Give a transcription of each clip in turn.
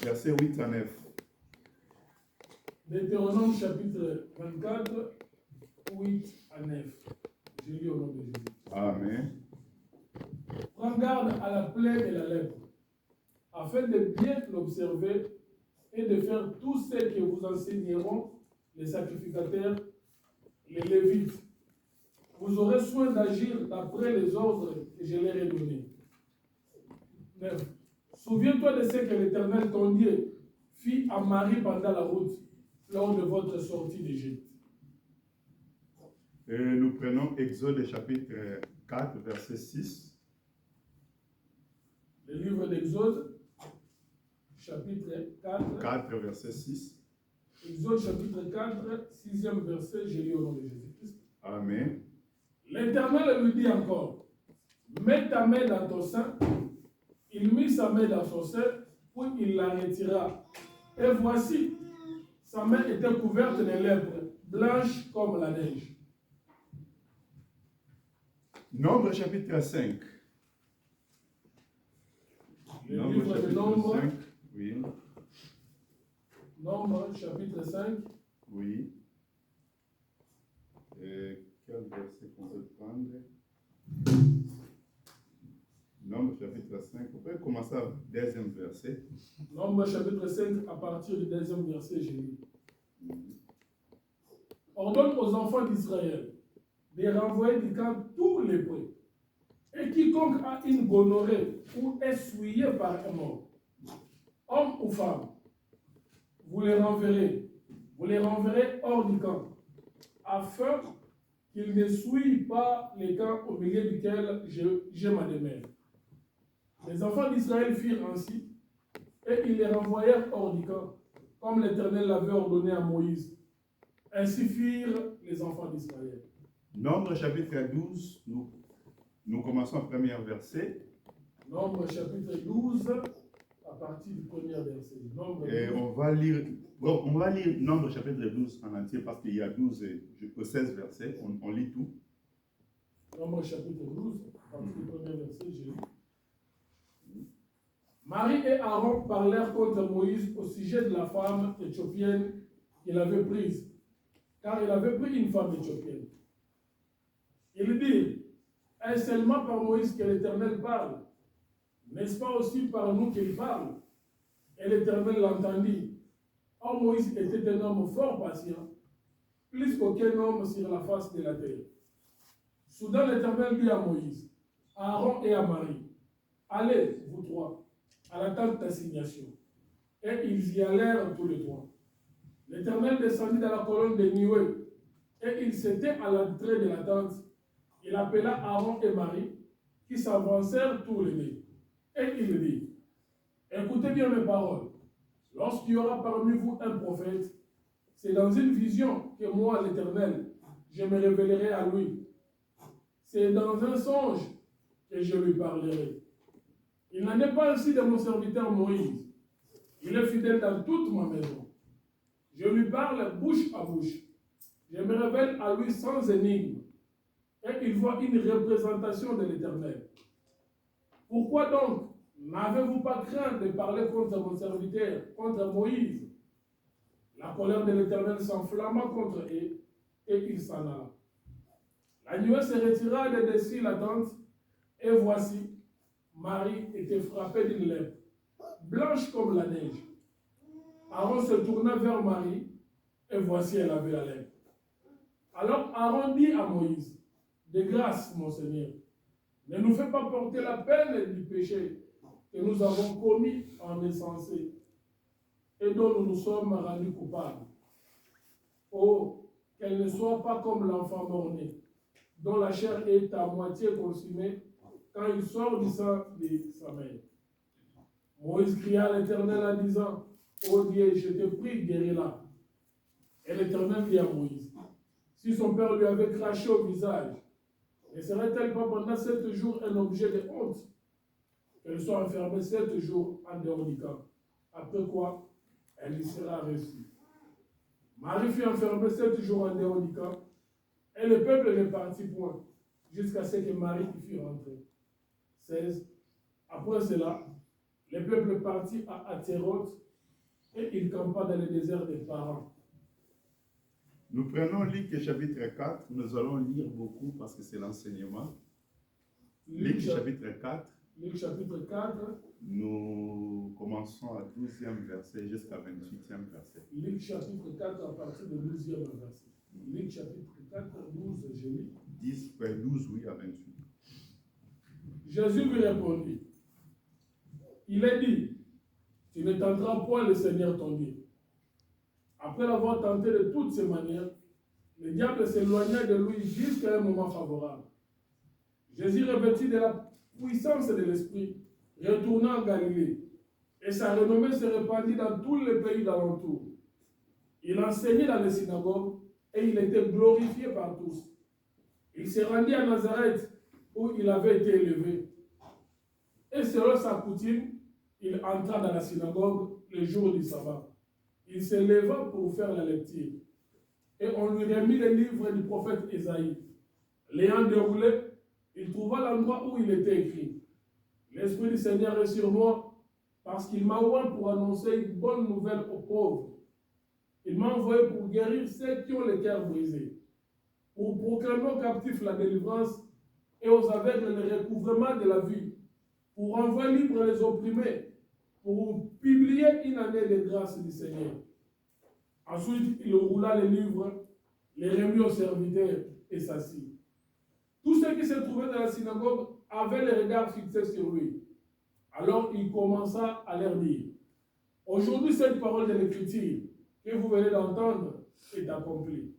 versets 8 à 9. Deutéronome chapitre 24, 8 à 9. Je lis au nom de Jésus. Amen. Prends garde à la plaie et la lèpre, afin de bien l'observer et de faire tout ce que vous enseigneront les sacrificateurs, les Lévites. Vous aurez soin d'agir d'après les ordres que je leur ai donnés. 9. Souviens-toi de ce que l'Éternel ton Dieu fit à Marie pendant la route, lors de votre sortie d'Égypte. Nous prenons Exode chapitre 4, verset 6. Le livre d'Exode, chapitre 4. 4, verset 6. Exode chapitre 4, 6e verset, je lis au nom de Jésus-Christ. Amen. L'Éternel lui dit encore, mets ta main dans ton sein. Il mit sa main dans son sein, puis il la retira. Et voici, sa main était couverte de lèpre, blanche comme la neige. Nombre chapitre 5. Le livre de Nombre, 5. Oui. Nombre chapitre 5. Oui. Quel verset qu'on peut prendre? Nombre chapitre 5. On peut commencer au deuxième verset. Nombre chapitre 5, à partir du deuxième verset, je lis. Ordonne aux enfants d'Israël de renvoyer du camp tous les lépreux. Et quiconque a une gonorrhée ou est souillé par un mort, homme ou femme, vous les renverrez hors du camp, afin qu'ils ne souillent pas les camps au milieu duquel j'ai ma demeure. Les enfants d'Israël firent ainsi, et ils les renvoyèrent hors du camp, comme l'Éternel l'avait ordonné à Moïse. Ainsi firent les enfants d'Israël. Nombre chapitre 12, nous commençons au premier verset. Nombre chapitre 12, à partir du premier verset. Et on va lire Nombre chapitre 12 en entier parce qu'il y a 12 jusqu'au 16 versets. On lit tout. Nombre chapitre 12, à partir du premier verset, je lis. Marie et Aaron parlèrent contre Moïse au sujet de la femme éthiopienne qu'il avait prise, car il avait pris une femme éthiopienne. Ils dirent, est-ce seulement par Moïse que l'Éternel parle? N'est-ce pas aussi par nous qu'il parle? Et l'Éternel l'entendit. Or Moïse était un homme fort patient, plus qu'aucun homme sur la face de la terre. Soudain l'Éternel dit à Moïse, à Aaron et à Marie, allez, vous trois, à la tente d'assignation. Et ils y allèrent tous les trois. L'Éternel descendit dans la colonne de nuée, et il s'était à l'entrée de la tente. Il appela Aaron et Marie, qui s'avancèrent tous les deux. Et il dit, écoutez bien mes paroles. Lorsqu'il y aura parmi vous un prophète, c'est dans une vision que moi, l'Éternel, je me révélerai à lui. C'est dans un songe que je lui parlerai. Il n'en est pas ainsi de mon serviteur Moïse. Il est fidèle dans toute ma maison. Je lui parle bouche à bouche. Je me révèle à lui sans énigme. Et il voit une représentation de l'Éternel. Pourquoi donc n'avez-vous pas craint de parler contre mon serviteur, contre Moïse? La colère de l'Éternel s'enflamma contre eux, et il s'en alla. La nuée se retira de dessus la tente, et voici, Marie était frappée d'une lèpre, blanche comme la neige. Aaron se tourna vers Marie, et voici, elle avait la lèpre. Alors Aaron dit à Moïse, de grâce, mon Seigneur, ne nous fais pas porter la peine du péché que nous avons commis en insensé et dont nous nous sommes rendus coupables. Oh, qu'elle ne soit pas comme l'enfant mort-né, dont la chair est à moitié consumée quand il sort du sang de sa mère. Moïse cria à l'Éternel en disant, ô Dieu, je te prie, guéris-la. Et l'Éternel dit à Moïse, si son père lui avait craché au visage, ne serait-elle pas pendant 7 jours un objet de honte qu'elle soit enfermée 7 jours en dehors du camp, après quoi elle y sera reçue. Marie fut enfermée 7 jours en dehors du camp, et le peuple ne partit point, jusqu'à ce que Marie y fût rentrée. 16. Après cela, le peuple partit à Athéroth, et il campa dans le désert des Parans. Nous prenons Luc chapitre 4, nous allons lire beaucoup parce que c'est l'enseignement. Luc chapitre 4. Luc chapitre 4. Nous commençons à 12e verset jusqu'à 28e verset. Luc chapitre 4 à partir du 12e verset. Luc chapitre 4, 12, je lis. 12, oui, à 28. Jésus lui répondit, il est dit, tu ne tenteras point le Seigneur ton Dieu. Après l'avoir tenté de toutes ses manières, le diable s'éloigna de lui jusqu'à un moment favorable. Jésus, revêtu de la puissance de l'Esprit, retourna en Galilée, et sa renommée se répandit dans tous les pays d'alentour. Il enseignait dans les synagogues, et il était glorifié par tous. Il se rendit à Nazareth, où il avait été élevé. Et selon sa coutume, il entra dans la synagogue le jour du sabbat. Il se leva pour faire la lecture. Et on lui remit le livre du prophète Ésaïe. L'ayant déroulé, il trouva l'endroit où il était écrit. L'Esprit du Seigneur est sur moi, parce qu'il m'a oint pour annoncer une bonne nouvelle aux pauvres. Il m'a envoyé pour guérir ceux qui ont le cœur brisé, pour proclamer aux captifs la délivrance et aux aveugles le recouvrement de la vue, pour renvoyer libre les opprimés, pour publier une année de grâce du Seigneur. Ensuite, il roula les livres, les remit aux serviteurs et s'assit. Tous ceux qui se trouvaient dans la synagogue avaient les regards fixés sur lui. Alors il commença à leur dire, aujourd'hui cette parole de l'Écriture que vous venez d'entendre est accomplie.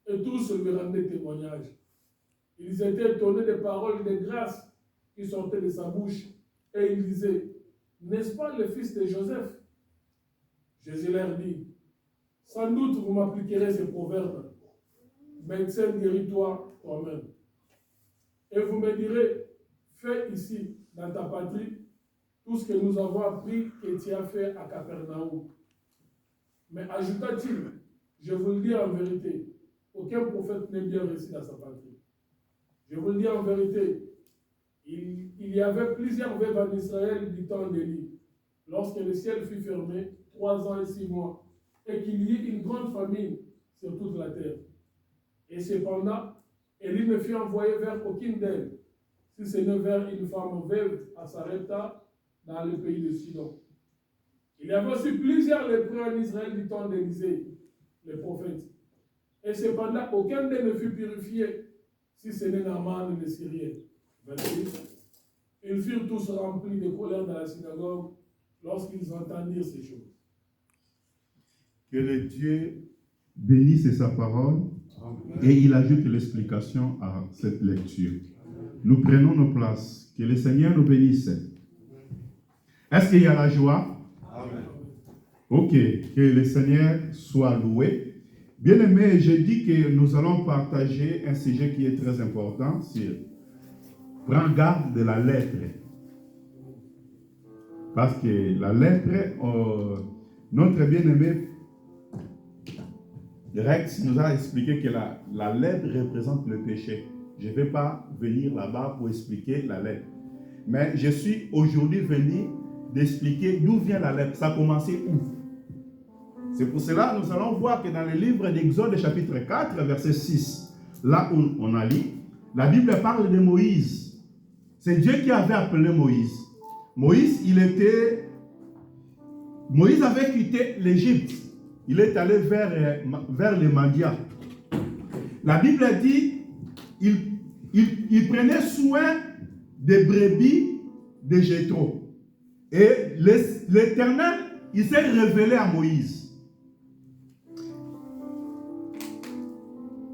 Et tous lui rendaient témoignage. Ils étaient étonnés des paroles de grâce qui sortaient de sa bouche. Et ils disaient, n'est-ce pas le fils de Joseph? Jésus leur dit, sans doute vous m'appliquerez ce proverbe, médecin, guéris-toi toi-même. Et vous me direz, fais ici, dans ta patrie, tout ce que nous avons appris que tu as fait à Capernaum. Mais ajouta-t-il, je vous le dis en vérité, aucun prophète n'est bien réussi dans sa patrie. Je vous le dis en vérité, il y avait plusieurs veuves en Israël du temps d'Élie, lorsque le ciel fut fermé, 3 ans et 6 mois, et qu'il y eut une grande famine sur toute la terre. Et cependant, Élie ne fut envoyé vers aucune d'elles, si ce n'est vers une femme veuve à Sarepta, dans le pays de Sidon. Il y avait aussi plusieurs lépreux en Israël du temps d'Élisée, le prophète. Et cependant, aucun d'eux ne fut purifié, si ce n'est Naaman le Syrien. 28. Ils furent tous remplis de colère dans la synagogue lorsqu'ils entendirent ces choses. Que le Dieu bénisse sa parole. Amen. Et il ajoute l'explication à cette lecture. Nous prenons nos places. Que le Seigneur nous bénisse. Est-ce qu'il y a la joie? Amen. Ok, que le Seigneur soit loué. Bien-aimés, j'ai dit que nous allons partager un sujet qui est très important sur prends garde de la lèpre. Parce que la lèpre, notre bien-aimé Rex nous a expliqué que la lèpre représente le péché. Je ne vais pas venir là-bas pour expliquer la lèpre. Mais je suis aujourd'hui venu d'expliquer d'où vient la lèpre. Ça a commencé où? C'est pour cela que nous allons voir que dans le livre d'Exode chapitre 4, verset 6, là où on a lu, la Bible parle de Moïse. C'est Dieu qui avait appelé Moïse. Moïse avait quitté l'Égypte. Il est allé vers les Madian. La Bible dit il prenait soin des brebis de Jéthro. Et l'Éternel, il s'est révélé à Moïse.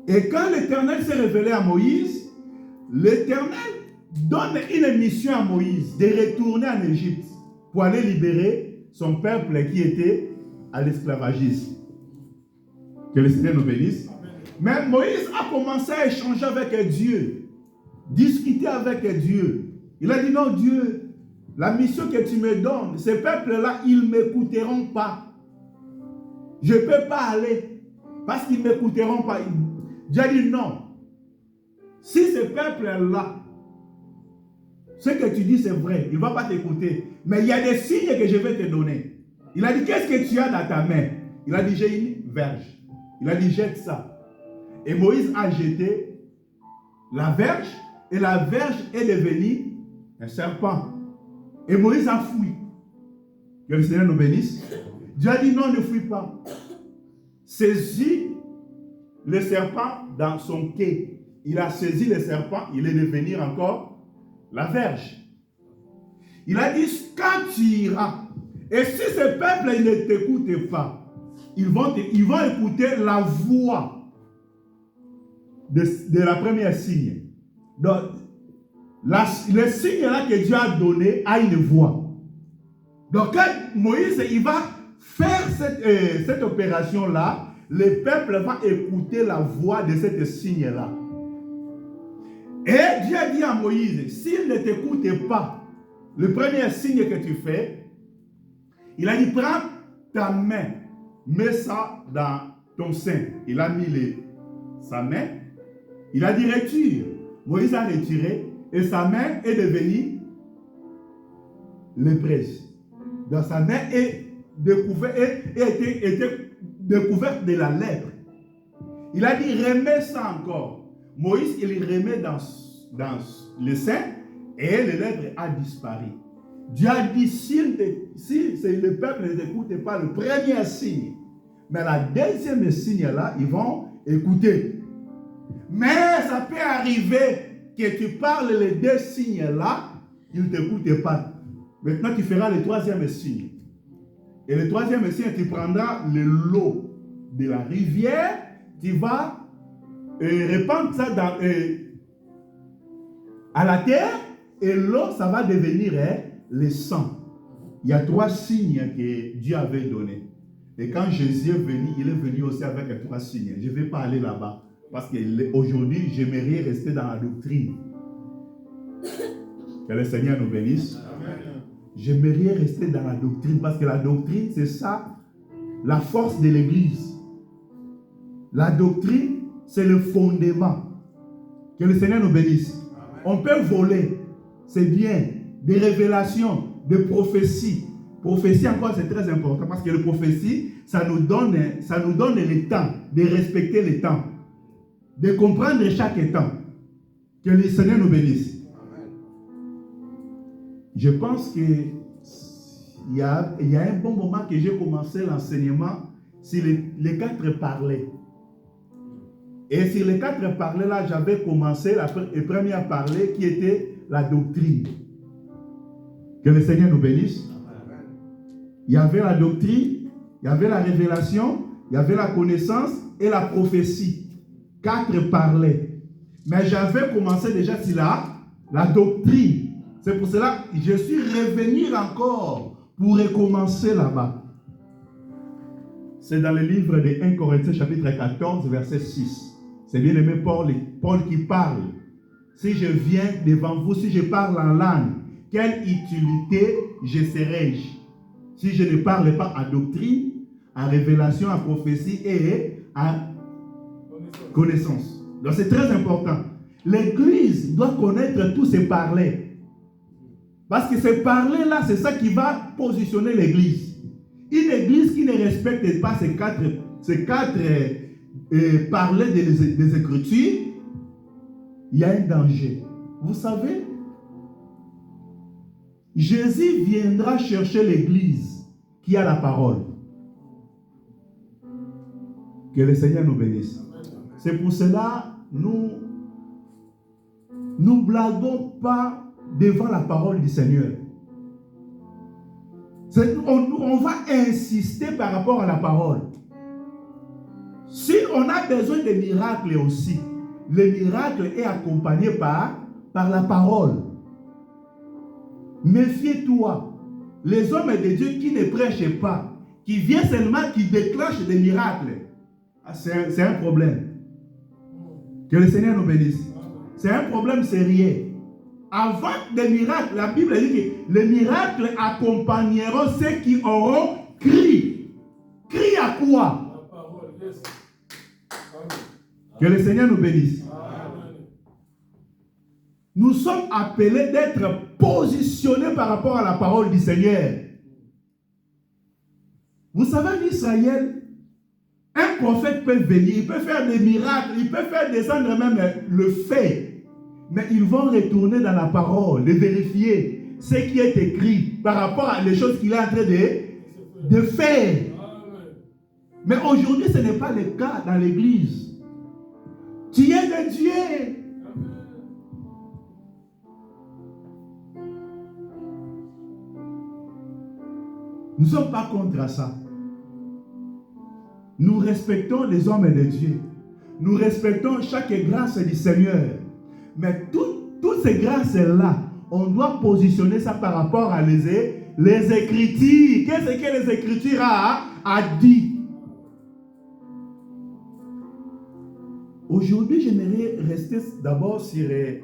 Et quand l'Éternel s'est révélé à Moïse, l'Éternel donne une mission à Moïse de retourner en Égypte pour aller libérer son peuple qui était à l'esclavagisme. Que le Seigneur nous bénisse. Mais Moïse a commencé à échanger avec Dieu, discuter avec Dieu. Il a dit, non Dieu, la mission que tu me donnes, ces peuples-là, ils ne m'écouteront pas. Je ne peux pas aller parce qu'ils ne m'écouteront pas. Dieu a dit non. Si ce peuple-là, ce que tu dis c'est vrai, il ne va pas t'écouter. Mais il y a des signes que je vais te donner. Il a dit, qu'est-ce que tu as dans ta main? Il a dit, j'ai une verge. Il a dit, jette ça. Et Moïse a jeté la verge, et la verge est devenue un serpent. Et Moïse a fui. Que le Seigneur nous bénisse. Dieu a dit, non, ne fuis pas. Saisis le serpent dans son quai. Il a saisi le serpent, il est devenu encore la verge. Il a dit, quand tu iras, et si ce peuple ne t'écoute pas, ils vont écouter la voix de la première signe. Donc, le signe là que Dieu a donné a une voix. Donc, quand Moïse il va faire cette opération-là, le peuple va écouter la voix de cette signe-là. Et Dieu a dit à Moïse, s'il ne t'écoute pas, le premier signe que tu fais, il a dit, prends ta main, mets ça dans ton sein. Il a mis sa main, il a dit, retire. Moïse a retiré et sa main est devenue lépreuse. Dans sa main était découverte de la lèpre. Il a dit, remets ça encore. Moïse, il remet dans le sein et le lèpre a disparu. Dieu a dit, si le peuple ne t'écoute pas le premier signe, mais la deuxième signe là, ils vont écouter. Mais ça peut arriver que tu parles les deux signes là, ils ne t'écoutent pas. Maintenant, tu feras le troisième signe. Et le troisième signe, tu prendras l'eau de la rivière, tu vas répandre ça à la terre, et l'eau, ça va devenir le sang. Il y a trois signes que Dieu avait donnés. Et quand Jésus est venu, il est venu aussi avec les trois signes. Je ne vais pas aller là-bas, parce qu'aujourd'hui, j'aimerais rester dans la doctrine. Que le Seigneur nous bénisse. J'aimerais rester dans la doctrine, parce que la doctrine, c'est ça, la force de l'Église. La doctrine, c'est le fondement. Que le Seigneur nous bénisse. Amen. On peut voler, c'est bien, des révélations, des prophéties. Prophétie encore, c'est très important, parce que les prophéties, ça nous donne le temps, de respecter le temps, de comprendre chaque temps. Que le Seigneur nous bénisse. Amen. Je pense qu'il y a un bon moment que j'ai commencé l'enseignement sur les quatre parlers. Et sur les quatre parlers là, j'avais commencé le premier parler qui était la doctrine. Que le Seigneur nous bénisse. Amen. Il y avait la doctrine, il y avait la révélation, il y avait la connaissance et la prophétie. Quatre parlers. Mais j'avais commencé déjà sur la doctrine. C'est pour cela que je suis revenu encore pour recommencer là-bas. C'est dans le livre de 1 Corinthiens chapitre 14 verset 6. C'est bien aimé Paul qui parle. Si je viens devant vous, si je parle en langue, quelle utilité je serai-je? Si je ne parle pas à doctrine, à révélation, à prophétie et à connaissance. Donc c'est très important. L'Église doit connaître tous ces parlers. Parce que ces parlers-là, c'est ça qui va positionner l'Église. Une Église qui ne respecte pas ces quatre parler des Écritures, il y a un danger. Vous savez, Jésus viendra chercher l'Église qui a la parole. Que le Seigneur nous bénisse. C'est pour cela, nous ne blaguons pas devant la parole du Seigneur. On va insister par rapport à la parole. Si on a besoin de miracles aussi, le miracle est accompagné par la parole. Méfie-toi. Les hommes de Dieu qui ne prêchent pas, qui viennent seulement, qui déclenchent des miracles, c'est un problème. Que le Seigneur nous bénisse. C'est un problème sérieux. Avant des miracles, la Bible dit que les miracles accompagneront ceux qui auront crié. Crie à quoi? Que le Seigneur nous bénisse. Amen. Nous sommes appelés d'être positionnés par rapport à la parole du Seigneur. Vous savez, en Israël, un prophète peut venir, il peut faire des miracles, il peut faire descendre même le fait. Mais ils vont retourner dans la parole, de vérifier ce qui est écrit par rapport à les choses qu'il est en train de faire. Mais aujourd'hui, ce n'est pas le cas dans l'église. Tu es de Dieu. Nous ne sommes pas contre ça. Nous respectons les hommes de Dieu. Nous respectons chaque grâce du Seigneur. Mais toutes ces grâces-là, on doit positionner ça par rapport à les Écritures. Qu'est-ce que les Écritures a dit? Aujourd'hui, j'aimerais rester d'abord sur les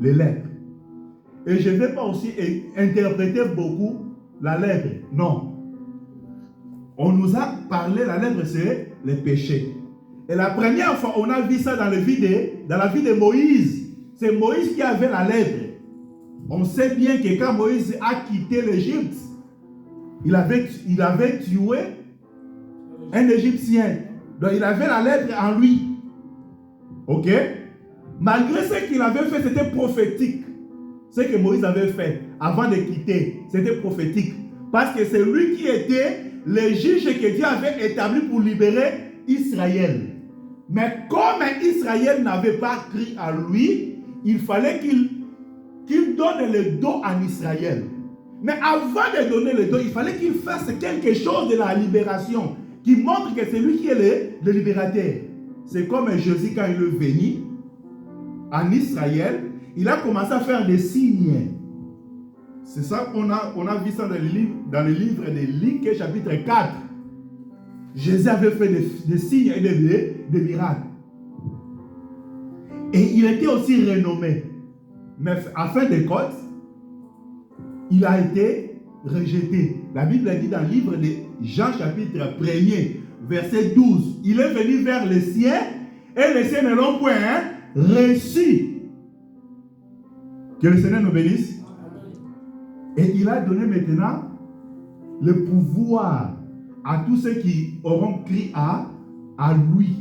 lèpres. Et je ne vais pas aussi interpréter beaucoup la lèpre. Non. On nous a parlé, la lèpre, c'est les péchés. Et la première fois, on a vu ça dans la vie de Moïse. C'est Moïse qui avait la lèpre. On sait bien que quand Moïse a quitté l'Égypte, il avait tué un Égyptien. Donc il avait la lèpre en lui. Ok? Malgré ce qu'il avait fait, c'était prophétique. Ce que Moïse avait fait avant de quitter, c'était prophétique. Parce que c'est lui qui était le juge que Dieu avait établi pour libérer Israël. Mais comme Israël n'avait pas cru à lui, il fallait qu'il donne le dos à Israël. Mais avant de donner le dos, il fallait qu'il fasse quelque chose de la libération, qui montre que c'est lui qui est le libérateur. C'est comme Jésus quand il est venu en Israël, il a commencé à faire des signes. C'est ça qu'on a vu ça dans le livre de Luc, chapitre 4. Jésus avait fait des signes et des miracles. Et il était aussi renommé. Mais à fin de compte, il a été rejeté. La Bible dit dans le livre de Jean, chapitre 1er, verset 12. Il est venu vers les siens et les siens ne l'ont point reçu. Que le Seigneur nous bénisse. Et il a donné maintenant le pouvoir à tous ceux qui auront cru à lui.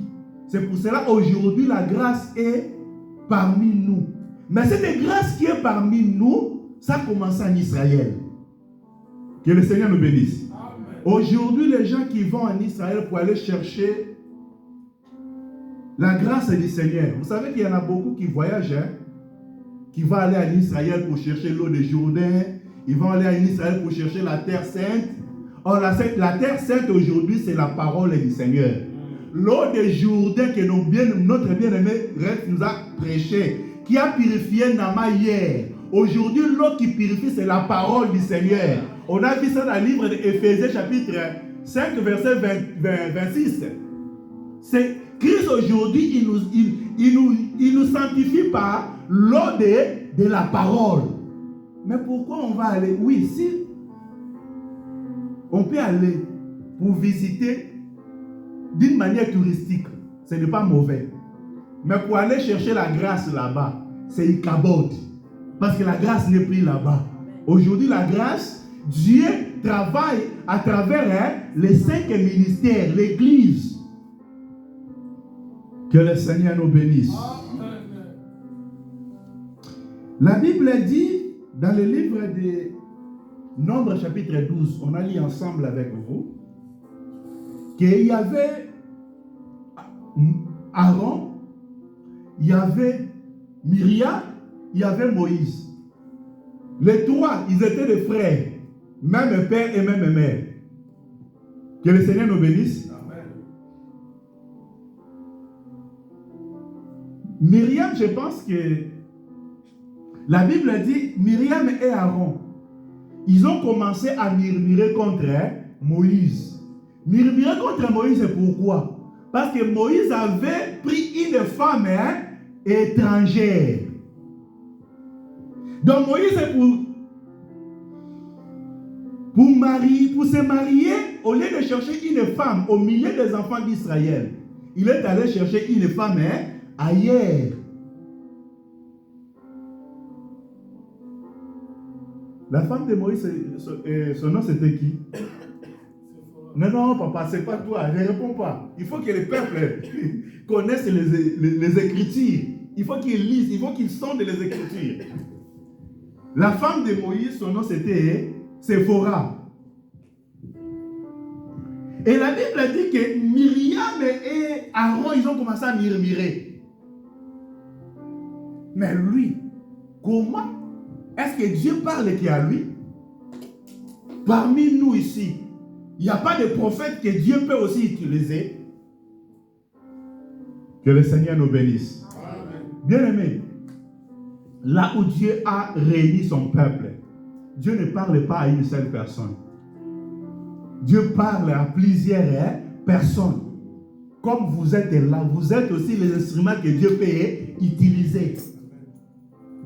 C'est pour cela aujourd'hui la grâce est parmi nous. Mais cette grâce qui est parmi nous, ça a commencé en Israël. Que le Seigneur nous bénisse. Aujourd'hui, les gens qui vont en Israël pour aller chercher la grâce du Seigneur. Vous savez qu'il y en a beaucoup qui voyagent, qui vont aller en Israël pour chercher l'eau de Jourdain. Ils vont aller en Israël pour chercher la terre sainte. Or, la terre sainte aujourd'hui, c'est la parole du Seigneur. L'eau de Jourdain que notre bien-aimé nous a prêché, qui a purifié Nama hier. Aujourd'hui, l'eau qui purifie, c'est la parole du Seigneur. On a vu ça dans le livre d'Éphésiens, chapitre 5, verset 26. C'est Christ aujourd'hui, il nous sanctifie par l'eau de la parole. Mais pourquoi on va aller? Oui, si on peut aller pour visiter d'une manière touristique, ce n'est pas mauvais. Mais pour aller chercher la grâce là-bas, c'est Ichabod. Parce que la grâce n'est plus là-bas. Aujourd'hui, la grâce, Dieu travaille à travers les 5 ministères, l'Église. Que le Seigneur nous bénisse. La Bible dit, dans le livre de Nombre chapitre 12, on a lu ensemble avec vous, qu'il y avait Aaron, il y avait Myriam, il y avait Moïse. Les trois, ils étaient des frères, même père et même mère. Que le Seigneur nous bénisse. Amen. Myriam, je pense que la Bible dit, Myriam et Aaron, ils ont commencé à murmurer contre Moïse. Murmurer contre Moïse, c'est pourquoi? Parce que Moïse avait pris une femme étrangère. Donc Moïse, pour se marier, au lieu de chercher une femme au milieu des enfants d'Israël, il est allé chercher une femme ailleurs. La femme de Moïse, son nom c'était qui? Non, papa, c'est pas toi. Ne réponds pas. Il faut que le peuple connaisse les Écritures. Il faut qu'ils lisent, il faut qu'ils sondent les Écritures. La femme de Moïse, son nom c'était Séphora. Et la Bible dit que Myriam et Aaron, ils ont commencé à murmurer. Mais lui, comment est-ce que Dieu parle qui à lui? Parmi nous ici, il n'y a pas de prophète que Dieu peut aussi utiliser. Que le Seigneur nous bénisse. Bien-aimés, là où Dieu a réuni son peuple, Dieu ne parle pas à une seule personne. Dieu parle à plusieurs personnes. Comme vous êtes là, vous êtes aussi les instruments que Dieu peut utiliser.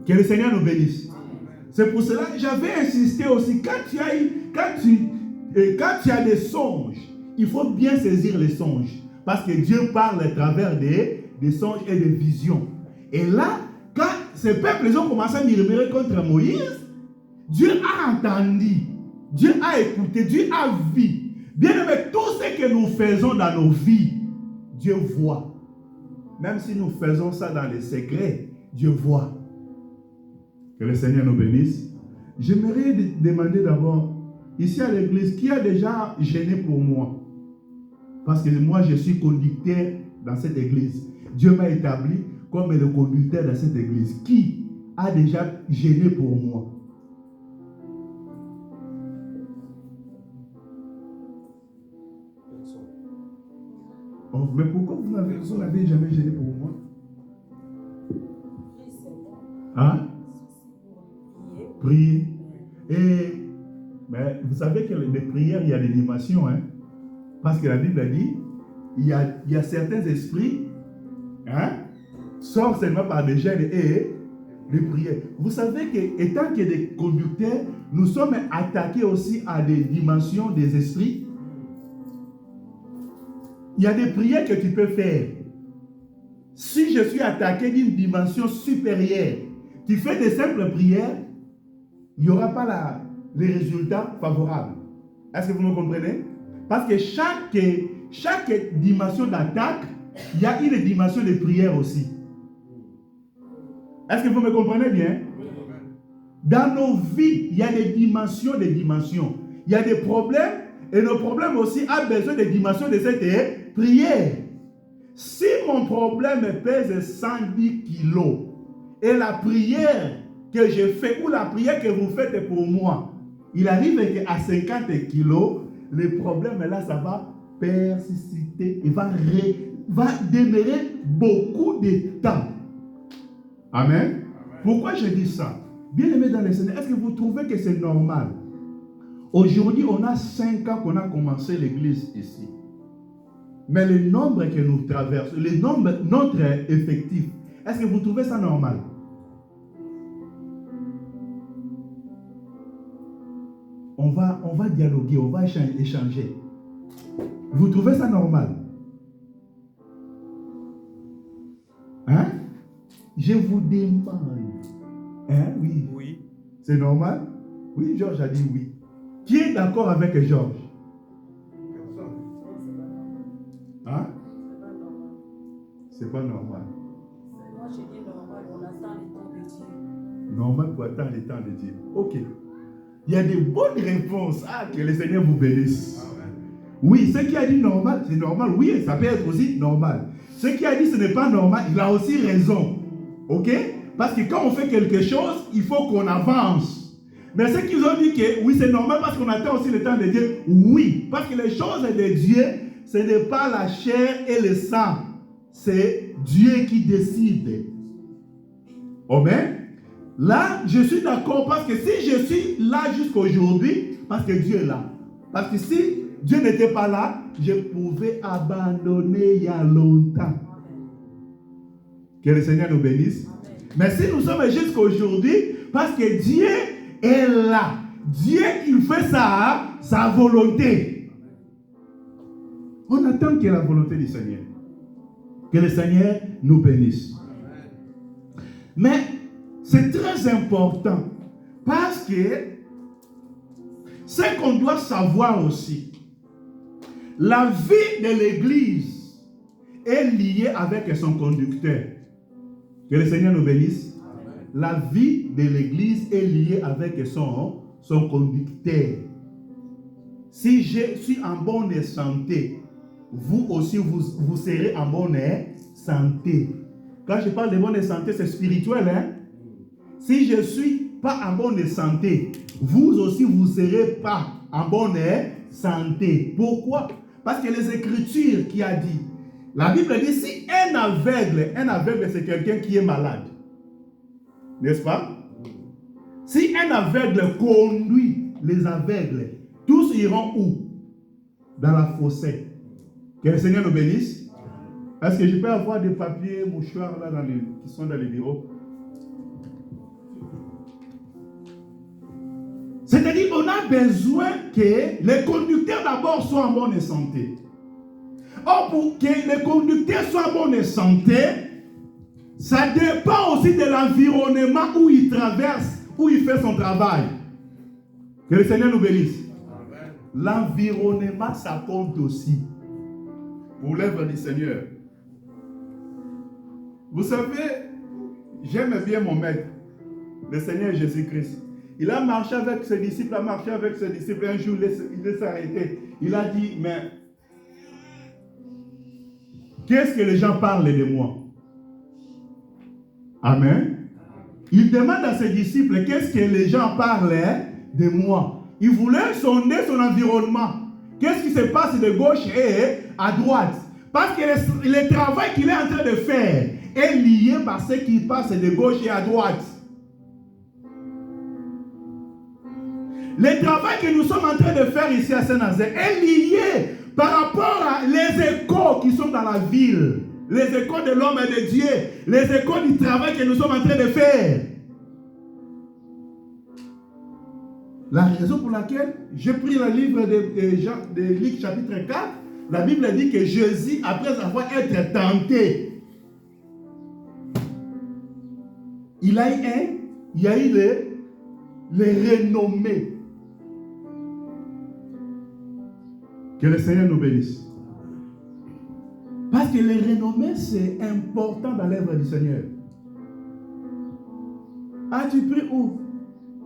Que le Seigneur nous bénisse. C'est pour cela que j'avais insisté aussi, quand tu as des songes, il faut bien saisir les songes. Parce que Dieu parle à travers des songes et des visions. Et là, quand ces peuples ils ont commencé à murmurer contre Moïse, Dieu a entendu, Dieu a écouté, Dieu a vu. Bien aimé, tout ce que nous faisons dans nos vies, Dieu voit. Même si nous faisons ça dans les secrets, Dieu voit. Que le Seigneur nous bénisse. J'aimerais demander d'abord, ici à l'église, qui a déjà gêné pour moi? Parce que moi, je suis conducteur dans cette église. Dieu m'a établi comme le conducteur dans cette église. Qui a déjà gêné pour moi? Oh, mais pourquoi vous n'avez jamais gêné pour moi? Hein? Prier. Et mais vous savez que les prières, il y a des dimensions. Hein? Parce que la Bible a dit, il y a certains esprits, hein, sortent seulement par des gènes et des prières. Vous savez qu'étant que des conducteurs, nous sommes attaqués aussi à des dimensions des esprits. Il y a des prières que tu peux faire. Si je suis attaqué d'une dimension supérieure, tu fais des simples prières, il n'y aura pas les résultats favorables. Est-ce que vous me comprenez? Parce que chaque dimension d'attaque, il y a une dimension de prière aussi. Est-ce que vous me comprenez bien? Dans nos vies, il y a des dimensions. Il y a des problèmes et nos problèmes aussi ont besoin des dimensions de cette prière. Si mon problème pèse 110 kilos et la prière que je fais ou la prière que vous faites pour moi, il arrive qu'à 50 kilos, le problème là, ça va persister et va demeurer beaucoup de temps. Amen. Pourquoi je dis ça? Bien aimé dans le Seigneur, est-ce que vous trouvez que c'est normal? Aujourd'hui, on a 5 ans qu'on a commencé l'église ici. Mais le nombre que nous traversons, notre effectif, est-ce que vous trouvez ça normal? On va dialoguer, on va échanger. Vous trouvez ça normal? Hein? Je vous demande. Hein? Oui. Oui. C'est normal? Oui, Georges a dit oui. Qui est d'accord avec Georges? Hein? C'est pas normal. Moi, je dis normal, on attend le temps de Dieu. Normal pour attendre le temps de Dieu. Ok. Il y a des bonnes réponses. Ah, que le Seigneur vous bénisse. Amen. Oui, ce qui a dit normal, c'est normal. Oui, ça peut être aussi normal. Ce qui a dit ce n'est pas normal, il a aussi raison. Ok? Parce que quand on fait quelque chose, il faut qu'on avance. Mais ceux qui ont dit que oui, c'est normal parce qu'on attend aussi le temps de Dieu. Oui, parce que les choses de Dieu, ce n'est pas la chair et le sang. C'est Dieu qui décide. Amen. Là, je suis d'accord parce que si je suis là jusqu'à aujourd'hui, parce que Dieu est là. Parce que si Dieu n'était pas là, je pouvais abandonner il y a longtemps. Que le Seigneur nous bénisse. Mais si nous sommes jusqu'à aujourd'hui, parce que Dieu est là. Dieu, il fait sa volonté. On attend que la volonté du Seigneur. Que le Seigneur nous bénisse. Mais c'est très important parce que ce qu'on doit savoir aussi, La vie de l'Église est liée avec son conducteur. Que le Seigneur nous bénisse. La vie de l'Église est liée avec son conducteur. Si je suis en bonne santé, vous aussi, vous serez en bonne santé. Quand je parle de bonne santé, c'est spirituel. Hein? Si je ne suis pas en bonne santé, vous aussi, vous ne serez pas en bonne santé. Pourquoi? Parce que les Écritures qui a dit, la Bible dit, si un aveugle c'est quelqu'un qui est malade. N'est-ce pas? Si un aveugle conduit les aveugles, tous iront où? Dans la fossée. Que le Seigneur nous bénisse. Est-ce que je peux avoir des papiers, mouchoirs là qui sont dans les bureaux? C'est-à-dire qu'on a besoin que les conducteurs d'abord soient en bonne santé. Or, pour que les conducteurs soient en bonne santé, ça dépend aussi de l'environnement où il traverse, où il fait son travail. Que le Seigneur nous bénisse. L'environnement, ça compte aussi pour l'œuvre du Seigneur. Vous savez, j'aime bien mon maître, le Seigneur Jésus-Christ. Il a marché avec ses disciples, un jour, il s'est arrêté. Il a dit, mais qu'est-ce que les gens parlent de moi? Amen. Il demande à ses disciples, qu'est-ce que les gens parlent de moi? Il voulait sonder son environnement. Qu'est-ce qui se passe de gauche et à droite? Parce que le travail qu'il est en train de faire est lié par ce qui passe de gauche et à droite. Le travail que nous sommes en train de faire ici à Saint-Nazaire est lié par rapport à les échos qui sont dans la ville. Les échos de l'homme et de Dieu. Les échos du travail que nous sommes en train de faire. La raison pour laquelle j'ai pris le livre de Luc chapitre 4, la Bible dit que Jésus, après avoir été tenté, il y a eu les renommés. Que le Seigneur nous bénisse. Parce que les renommées, c'est important dans l'œuvre du Seigneur. Ah, tu pries où?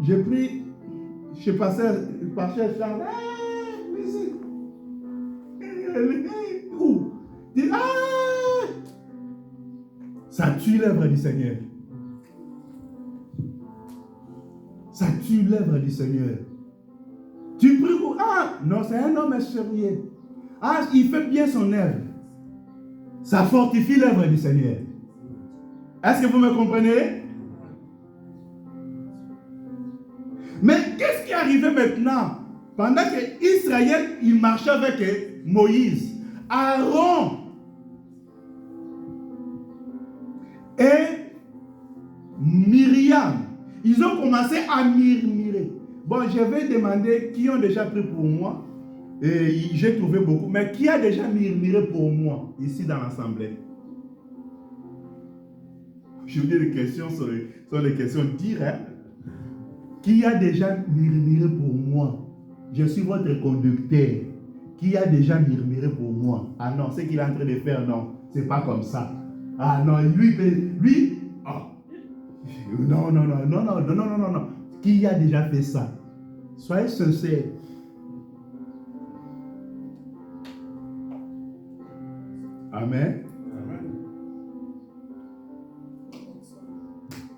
J'ai pris chez Pasteur Charles. Musique. Où? Dis, ça tue l'œuvre du Seigneur. Ça tue l'œuvre du Seigneur. Tu pries où? Ah, non, c'est un homme sérieux. Ah, il fait bien son œuvre. Ça fortifie l'œuvre du Seigneur. Est-ce que vous me comprenez? Mais qu'est-ce qui est arrivé maintenant? Pendant que Israël, il marchait avec Moïse, Aaron et Myriam, ils ont commencé à murmurer. Bon, je vais demander qui ont déjà pris pour moi. Et j'ai trouvé beaucoup. Mais qui a déjà murmuré pour moi ici dans l'assemblée? Je vous dis, les questions sont les questions directes. Qui a déjà murmuré pour moi? Je suis votre conducteur. Qui a déjà murmuré pour moi? Ah non, ce qu'il est en train de faire, non. C'est pas comme ça. Ah non, lui. Oh. Non. Qui a déjà fait ça? Soyez sincères. Amen.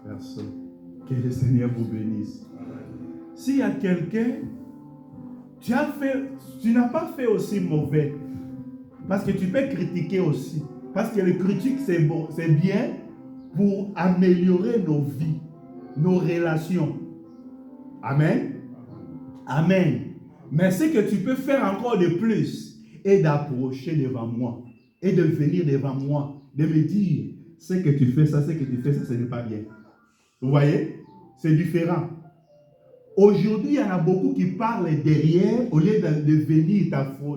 Personne. Que le Seigneur vous bénisse. S'il y a quelqu'un, tu n'as pas fait aussi mauvais. Parce que tu peux critiquer aussi. Parce que le critique, c'est bon, c'est bien pour améliorer nos vies, nos relations. Amen. Amen. Mais ce que tu peux faire encore de plus est d'approcher devant moi et de venir devant moi, de me dire ce que tu fais, ça, ce n'est pas bien. Vous voyez? C'est différent. Aujourd'hui, il y en a beaucoup qui parlent derrière au lieu de venir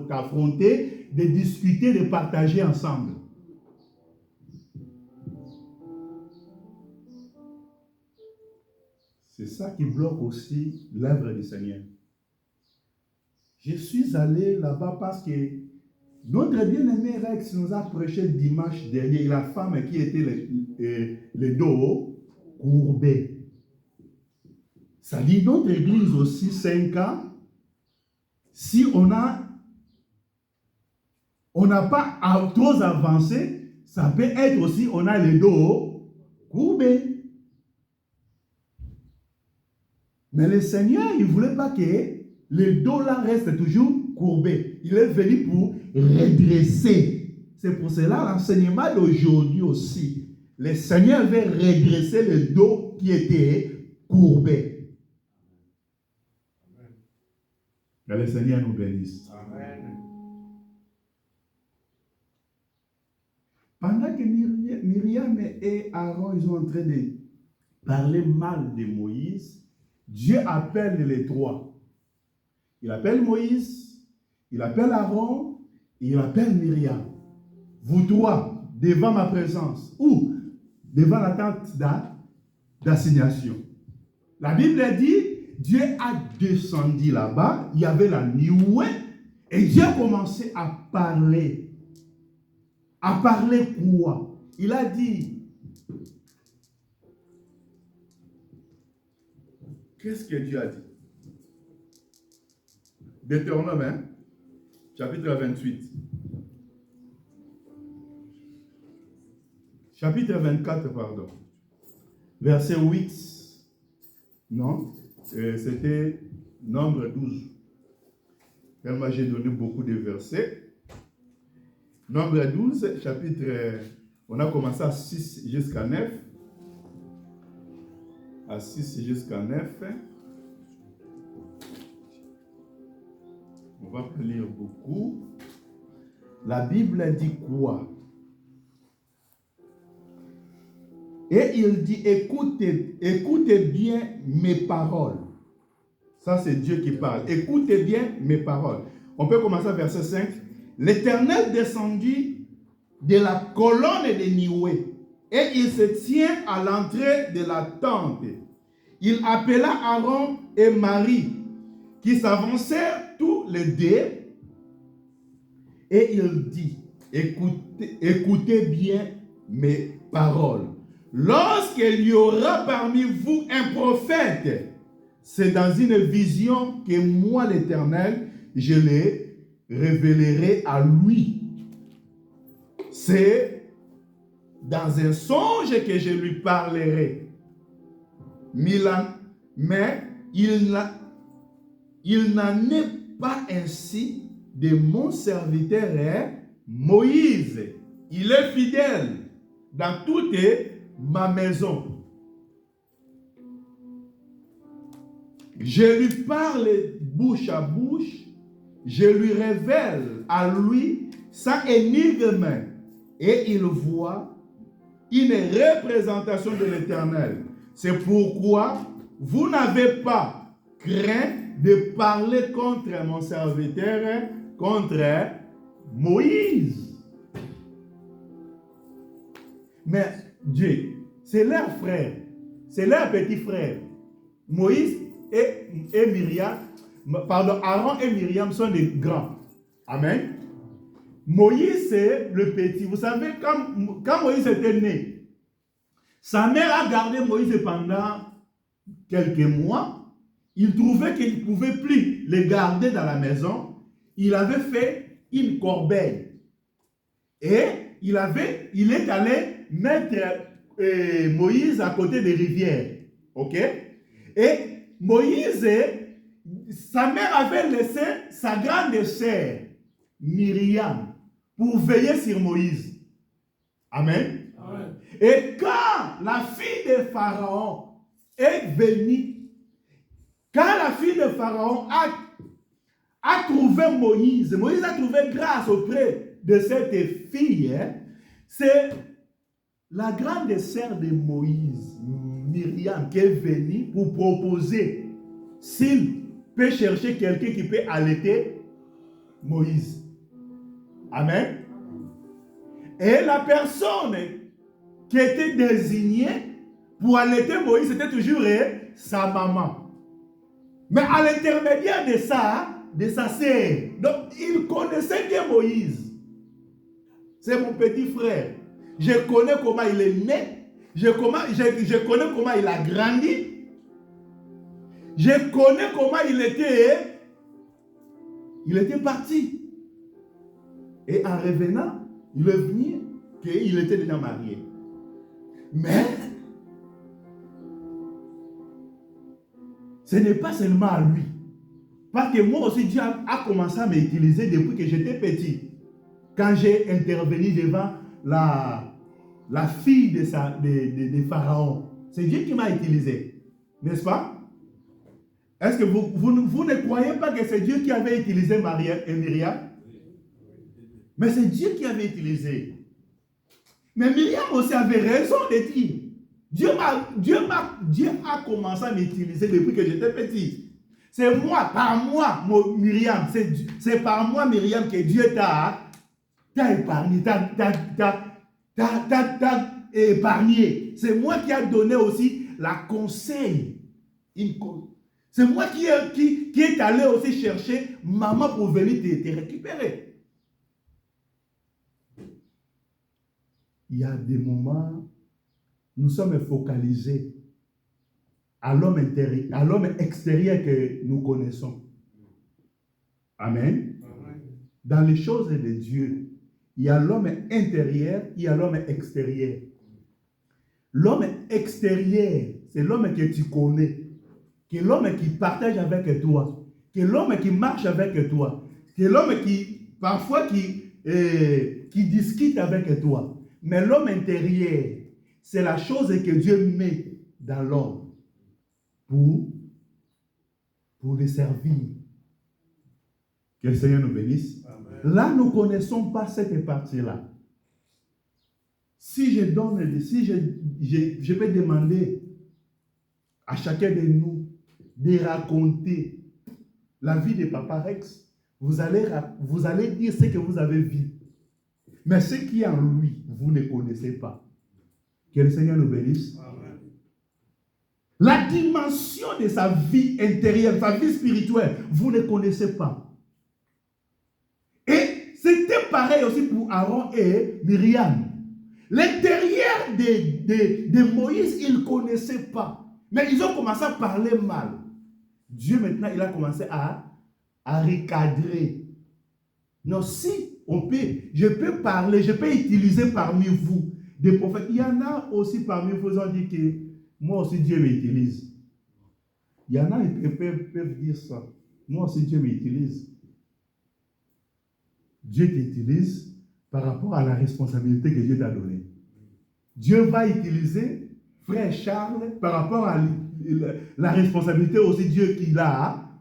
t'affronter, de discuter, de partager ensemble. C'est ça qui bloque aussi l'œuvre du Seigneur. Je suis allé là-bas parce que Notre bien-aimé Rex nous a prêché dimanche dernier la femme qui était le dos courbé. Ça dit notre église aussi 5 ans. Si on n'a pas trop avancé, ça peut être aussi on a le dos courbé. Mais le Seigneur, il ne voulait pas que le dos là reste toujours courbé. Il est venu pour redresser. C'est pour cela l'enseignement d'aujourd'hui aussi. Le Seigneur veut redresser le dos qui était courbé. Que le Seigneur nous bénisse. Amen. Pendant que Myriam et Aaron ils sont en train de parler mal de Moïse, Dieu appelle les trois. Il appelle Moïse, il appelle Aaron, et il appelle Myriam. Vous trois, devant ma présence, ou devant la tente d'assignation. La Bible dit, Dieu a descendu là-bas, il y avait la nuée, et Dieu a commencé à parler. À parler quoi? Il a dit, qu'est-ce que Dieu a dit? Deutéronome, hein? Chapitre 28. Chapitre 24, pardon. Verset 8. Non, c'était Nombre 12. Tellement j'ai donné beaucoup de versets. Nombre 12, chapitre, on a commencé à 6 jusqu'à 9. À 6 jusqu'à 9. On va pas lire beaucoup. La Bible dit quoi? Et il dit, écoutez bien mes paroles. Ça, c'est Dieu qui parle. Écoutez bien mes paroles. On peut commencer à verset 5. L'Éternel descendit de la colonne de nuée et il se tient à l'entrée de la tente. Il appela Aaron et Marie qui s'avancèrent tous les deux et il dit, écoutez bien mes paroles. Lorsqu'il y aura parmi vous un prophète, c'est dans une vision que moi, l'Éternel, je les révélerai à lui. C'est dans un songe que je lui parlerai. Mais il n'en est pas ainsi de mon serviteur Moïse. Il est fidèle dans toute ma maison. Je lui parle bouche à bouche, je lui révèle à lui sa énigme et il voit une représentation de l'Éternel. C'est pourquoi vous n'avez pas craint de parler contre mon serviteur, contre Moïse. Mais Dieu, c'est leur frère, c'est leur petit frère. Moïse et Myriam, pardon, Aaron et Myriam sont des grands. Amen. Moïse, c'est le petit. Vous savez, quand Moïse était né, sa mère a gardé Moïse pendant quelques mois. Il trouvait qu'il ne pouvait plus le garder dans la maison. Il avait fait une corbeille. Et il est allé mettre Moïse à côté des rivières. Ok? Et Moïse, sa mère avait laissé sa grande sœur, Myriam, pour veiller sur Moïse. Amen. Amen. Et quand la fille de Pharaon est venue, quand la fille de Pharaon a trouvé Moïse a trouvé grâce auprès de cette fille, c'est la grande sœur de Moïse, Myriam, qui est venue pour proposer s'il peut chercher quelqu'un qui peut allaiter Moïse. Amen. Et la personne qui était désignée pour allaiter Moïse, c'était toujours sa maman. Mais à l'intermédiaire de sa sœur, donc il connaissait bien Moïse. C'est mon petit frère. Je connais comment il est né. Je connais comment il a grandi. Je connais comment il était parti. Et en revenant, il est venu qu'il était déjà marié. Mais ce n'est pas seulement à lui. Parce que moi aussi, Dieu a commencé à m'utiliser depuis que j'étais petit. Quand j'ai intervenu devant la fille de Pharaon. C'est Dieu qui m'a utilisé. N'est-ce pas? Est-ce que vous ne croyez pas que c'est Dieu qui avait utilisé Myriam? Mais c'est Dieu qui avait utilisé. Mais Myriam aussi avait raison de dire. Dieu a commencé à m'utiliser depuis que j'étais petit. C'est moi, par moi, Myriam, c'est par moi, Myriam, que Dieu t'a épargné, t'a épargné. C'est moi qui a donné aussi la conseil. C'est moi qui est allé aussi chercher maman pour venir te récupérer. Il y a des moments, nous sommes focalisés à l'homme intérieur, à l'homme extérieur que nous connaissons. Amen. Amen. Dans les choses de Dieu, il y a l'homme intérieur, il y a l'homme extérieur. L'homme extérieur, c'est l'homme que tu connais, que l'homme qui partage avec toi, que l'homme qui marche avec toi, que l'homme qui, parfois, qui discute avec toi. Mais l'homme intérieur, c'est la chose que Dieu met dans l'homme pour le servir. Que le Seigneur nous bénisse. Amen. Là, nous ne connaissons pas cette partie-là. Si je peux demander à chacun de nous de raconter la vie de Papa Rex, vous allez dire ce que vous avez vu. Mais ce qui est en lui, vous ne connaissez pas. Que le Seigneur nous bénisse. Amen. La dimension de sa vie intérieure, sa vie spirituelle, vous ne connaissez pas. Et c'était pareil aussi pour Aaron et Myriam. L'intérieur de Moïse, ils ne connaissaient pas. Mais ils ont commencé à parler mal. Dieu maintenant, il a commencé à recadrer. Non, si je peux parler, je peux utiliser parmi vous des prophètes. Il y en a aussi parmi vous qui ont dit que moi aussi Dieu m'utilise. Il y en a qui peuvent dire ça. Moi aussi Dieu m'utilise. Dieu t'utilise par rapport à la responsabilité que Dieu t'a donnée. Dieu va utiliser frère Charles par rapport à la responsabilité aussi Dieu qu'il a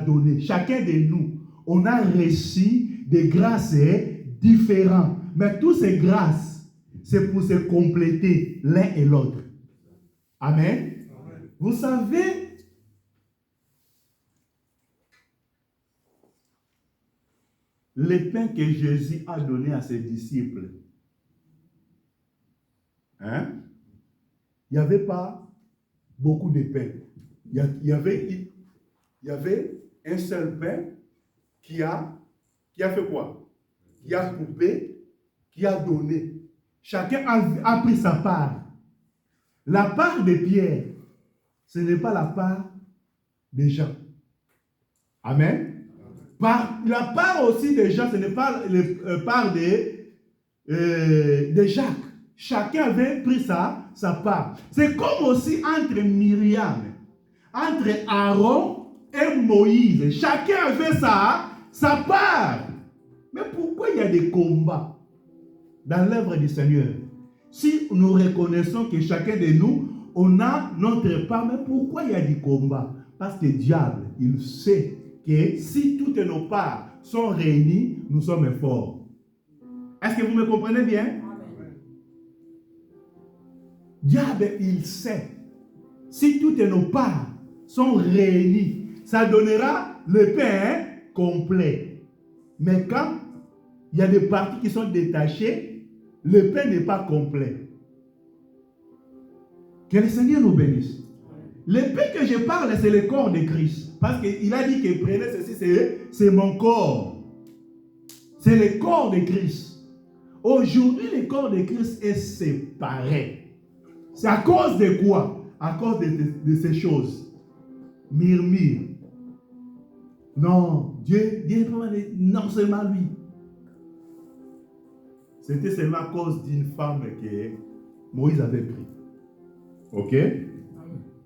donnée. Chacun de nous, on a reçu des grâces différentes. Mais toutes ces grâces, c'est pour se compléter l'un et l'autre. Amen. Amen. Vous savez, le pain que Jésus a donné à ses disciples, il n'y avait pas beaucoup de pain. Il y avait un seul pain qui a fait quoi? Qui a coupé, qui a donné. Chacun a pris sa part. La part de Pierre, ce n'est pas la part de Jean. Amen. La part aussi de Jean, ce n'est pas la part de Jacques. Chacun avait pris sa part. C'est comme aussi entre Myriam, entre Aaron et Moïse. Chacun avait sa part. Mais pourquoi il y a des combats dans l'œuvre du Seigneur? Si nous reconnaissons que chacun de nous, on a notre part, mais pourquoi il y a des combats? Parce que le diable, il sait que si toutes nos parts sont réunies, nous sommes forts. Est-ce que vous me comprenez bien? Amen. Diable, il sait. Si toutes nos parts sont réunies, ça donnera le pain complet. Mais quand il y a des parties qui sont détachées, le pain n'est pas complet. Que le Seigneur nous bénisse. Le pain que je parle, c'est le corps de Christ. Parce qu'il a dit que prenez ceci, c'est mon corps. C'est le corps de Christ. Aujourd'hui, le corps de Christ est séparé. C'est à cause de quoi? À cause de ces choses. Murmure. Non, Dieu non seulement lui. C'était seulement à cause d'une femme que Moïse avait pris. Ok?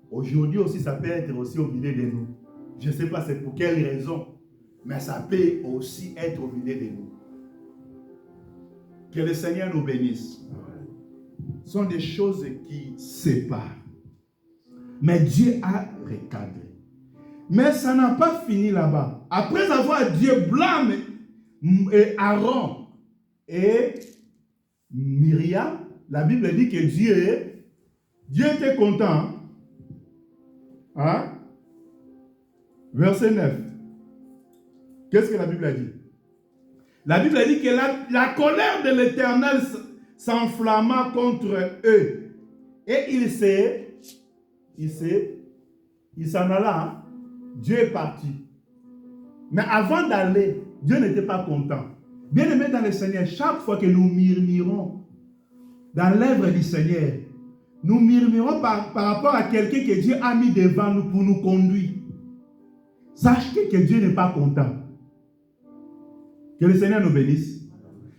Aujourd'hui aussi, ça peut être aussi au milieu de nous. Je ne sais pas c'est pour quelle raison, mais ça peut aussi être au milieu de nous. Que le Seigneur nous bénisse. Ce sont des choses qui séparent. Mais Dieu a recadré. Mais ça n'a pas fini là-bas. Après avoir Dieu blâme Aaron et Myriam, la Bible dit que Dieu était content. Hein? Verset 9. Qu'est-ce que la Bible a dit? La Bible a dit que la colère de l'Éternel s'enflamma contre eux. Et il s'en alla. Hein? Dieu est parti. Mais avant d'aller, Dieu n'était pas content. Bien aimé dans le Seigneur, chaque fois que nous murmurons dans l'œuvre du Seigneur, nous murmurons par rapport à quelqu'un que Dieu a mis devant nous pour nous conduire. Sachez que Dieu n'est pas content. Que le Seigneur nous bénisse.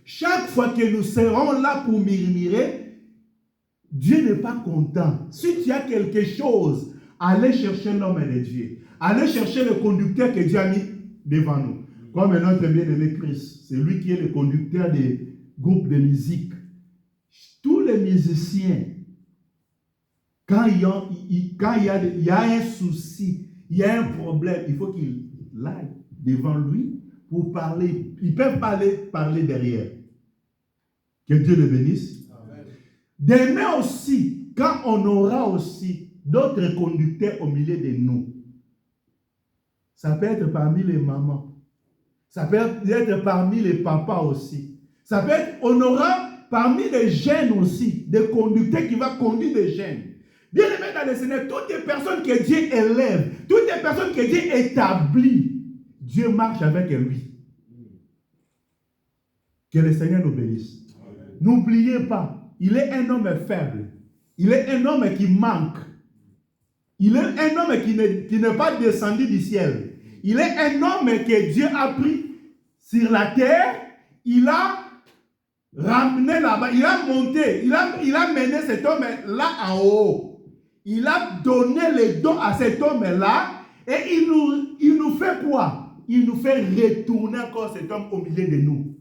Chaque fois que nous serons là pour murmurer, Dieu n'est pas content. Si tu as quelque chose, allez chercher l'homme de Dieu. Allez chercher le conducteur que Dieu a mis devant nous. Comme notre bien-aimé Christ, c'est lui qui est le conducteur des groupes de musique. Tous les musiciens, quand il y a un souci, il y a un problème, il faut qu'il aille devant lui pour parler. Ils ne peuvent pas aller parler derrière. Que Dieu le bénisse. Amen. Demain aussi, quand on aura aussi d'autres conducteurs au milieu de nous, ça peut être parmi les mamans, ça peut être parmi les papas aussi, ça peut être, on aura parmi les jeunes aussi, des conducteurs qui vont conduire des jeunes. Bien aimé dans le Seigneur, toutes les personnes que Dieu élève, toutes les personnes que Dieu établit, Dieu marche avec lui. Que le Seigneur nous bénisse. N'oubliez pas, il est un homme faible. Il est un homme qui manque. Il est un homme qui n'est pas descendu du ciel. Il est un homme que Dieu a pris sur la terre. Il a ramené là-bas. Il a monté. Il a mené cet homme-là en haut. Il a donné les dons à cet homme-là. Et il nous fait quoi? Il nous fait retourner encore cet homme au milieu de nous.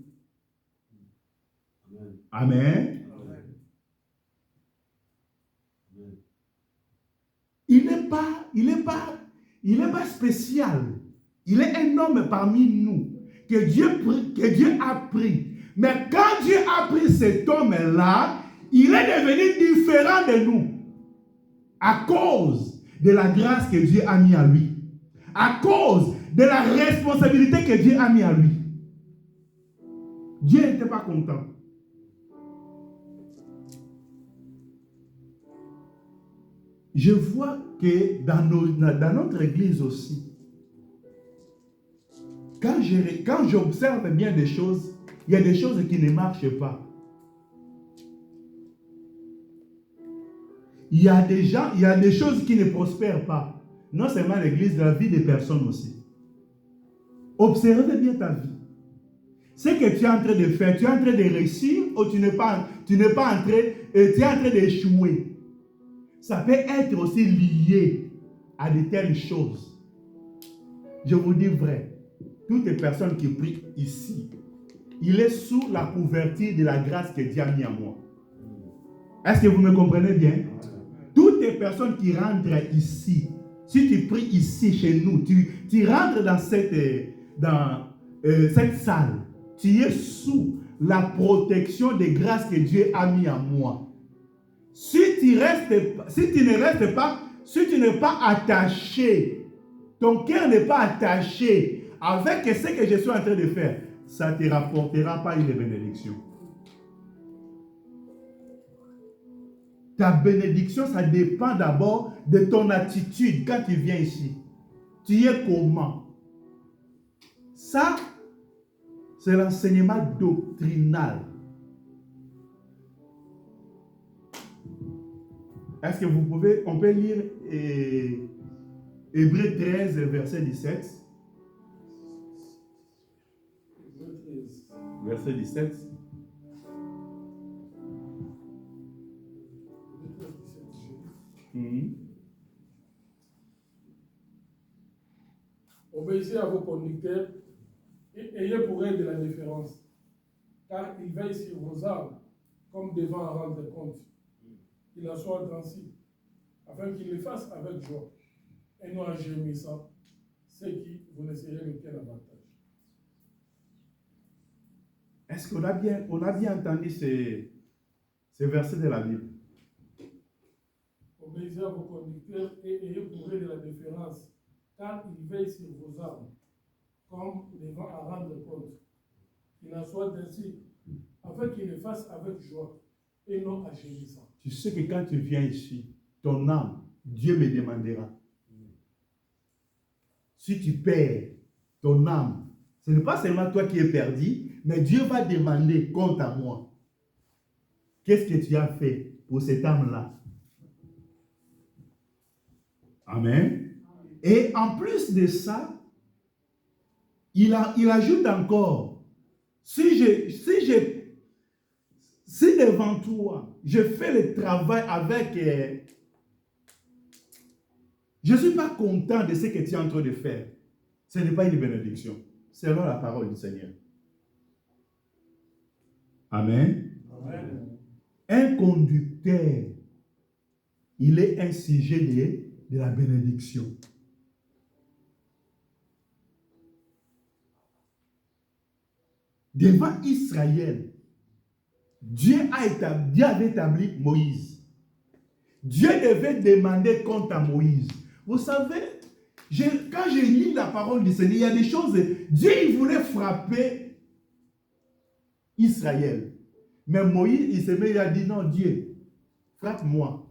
Amen. Il n'est pas spécial. Il est un homme parmi nous que Dieu a pris. Mais quand Dieu a pris cet homme-là, il est devenu différent de nous. À cause de la grâce que Dieu a mis à lui. À cause de la responsabilité que Dieu a mis à lui. Dieu n'était pas content. Je vois que dans notre église aussi, quand j'observe bien des choses, il y a des choses qui ne marchent pas. Il y a des choses qui ne prospèrent pas. Non seulement l'église, dans la vie des personnes aussi. Observez bien ta vie. Ce que tu es en train de faire, tu es en train de réussir ou tu es en train d'échouer. Ça peut être aussi lié à de telles choses. Je vous dis vrai, toutes les personnes qui prient ici, il est sous la couverture de la grâce que Dieu a mis en moi. Est-ce que vous me comprenez bien? Toutes les personnes qui rentrent ici, si tu pries ici chez nous, tu rentres dans cette salle, tu es sous la protection des grâces que Dieu a mis en moi. Si tu n'es pas attaché, ton cœur n'est pas attaché avec ce que je suis en train de faire, ça ne te rapportera pas une bénédiction. Ta bénédiction, ça dépend d'abord de ton attitude quand tu viens ici. Tu es comment? Ça, c'est l'enseignement doctrinal. Est-ce que vous pouvez, on peut lire Hébreux 13, verset 17. Verset 17. Obéissez à vos conducteurs et ayez pour eux de la déférence, car ils veillent sur vos âmes comme devant à rendre compte. Qu'il en soit ainsi, afin qu'ils le fassent avec joie et non en gémissant, ce qui vous ne serait lequel avantage. Est-ce qu'on a bien entendu ces versets de la Bible? Obéissez à vos conducteurs et ayez pour eux de la déférence, car ils veillent sur vos âmes, comme devant à rendre compte. Qu'il en soit ainsi, afin qu'ils le fassent avec joie et non en gémissant. Tu sais que quand tu viens ici, ton âme, Dieu me demandera. Si tu perds ton âme, ce n'est pas seulement toi qui es perdu, mais Dieu va demander compte à moi. Qu'est-ce que tu as fait pour cette âme-là? Amen. Et en plus de ça, il ajoute encore, si devant toi, je fais le travail avec... je ne suis pas content de ce que tu es en train de faire. Ce n'est pas une bénédiction. C'est selon la parole du Seigneur. Amen. Amen. Un conducteur, il est un sujet de la bénédiction. Devant Israël, Dieu avait établi Moïse. Dieu devait demander compte à Moïse. Vous savez, quand je lis la parole du Seigneur, il y a des choses. Dieu, il voulait frapper Israël. Mais Moïse, il a dit non, Dieu, frappe-moi.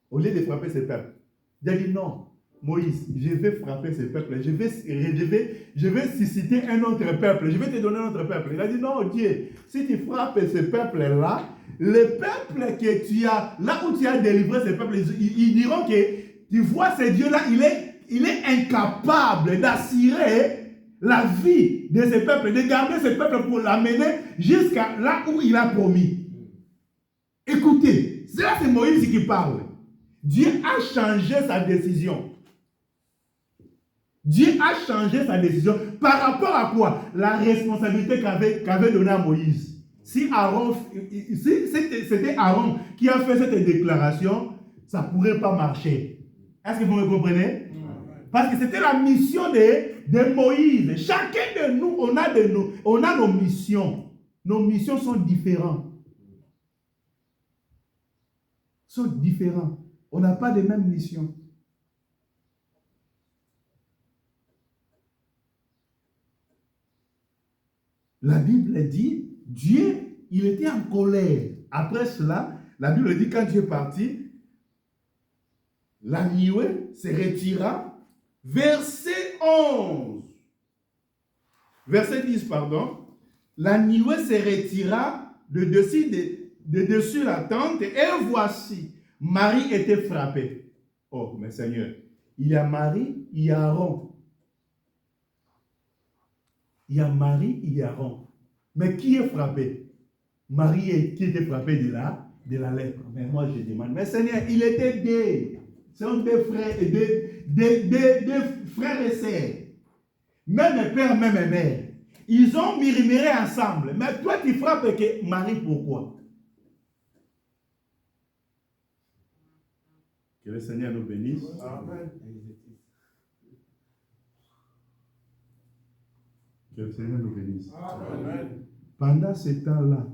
Au lieu de frapper ce peuple. Il a dit non, Moïse, je vais frapper ce peuple. Je vais susciter un autre peuple. Je vais te donner un autre peuple. Il a dit non, Dieu, si tu frappes ce peuple-là, le peuple que tu as, là où tu as délivré ce peuple, ils diront que tu vois ce Dieu-là, il est incapable d'assurer la vie de ce peuple, de garder ce peuple pour l'amener jusqu'à là où il a promis. Écoutez, c'est Moïse qui parle. Dieu a changé sa décision. Dieu a changé sa décision par rapport à quoi? La responsabilité qu'avait donnée à Moïse. Si c'était Aaron qui a fait cette déclaration, ça ne pourrait pas marcher. Est-ce que vous me comprenez? Parce que c'était la mission de Moïse. Chacun de nous, on a nos missions. Nos missions sont différentes. Sont différentes. On n'a pas les mêmes missions. La Bible dit, Dieu, il était en colère. Après cela, la Bible dit, quand Dieu est parti, la nuée se retira. Verset 11. Verset 10, pardon. La nuée se retira de dessus la tente et voici, Marie était frappée. Oh, mais Seigneur, il y a Marie, il y a Aaron. Il y a Marie, il y a Aaron. Mais qui est frappé? Marie qui était frappée de la lèpre. Mais moi je demande, mais Seigneur, il était deux. Ce sont deux frères, deux frères et sœurs. Même père, même mère. Ils ont murmuré ensemble. Mais toi tu frappes que Marie, pourquoi? Que le Seigneur nous bénisse. Amen. Que le Seigneur nous bénisse. Amen. Pendant ce temps-là,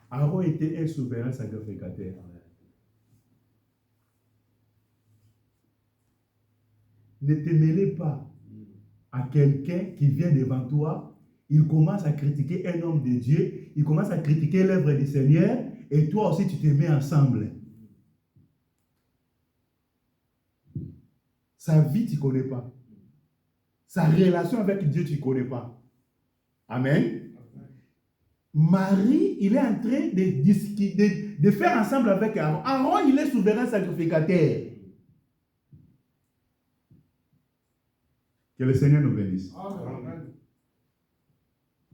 Aaron était un souverain sacrificateur. Ne te mêlez pas à quelqu'un qui vient devant toi. Il commence à critiquer un homme de Dieu. Il commence à critiquer l'œuvre du Seigneur. Et toi aussi, tu te mets ensemble. Sa vie, tu ne connais pas. Sa relation avec Dieu, tu ne connais pas. Amen. Marie, il est en train de faire ensemble avec Aaron. Aaron, il est souverain sacrificateur. Que le Seigneur nous bénisse. Amen.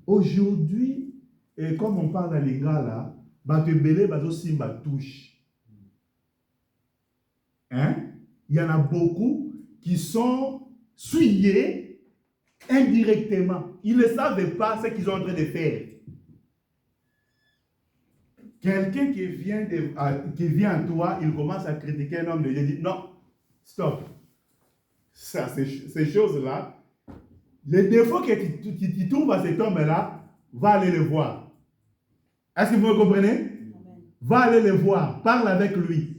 Aujourd'hui, et comme on parle à l'égard là, Batebele, Bazosimba touche. Hein? Il y en a beaucoup qui sont souillés indirectement. Ils ne savent pas ce qu'ils sont en train de faire. Quelqu'un qui vient à toi, il commence à critiquer un homme de Dieu, il dit non, stop. Ça, ces choses-là, les défauts que tu trouves à cet homme-là, va aller le voir. Est-ce que vous me comprenez? Amen. Va aller le voir, parle avec lui.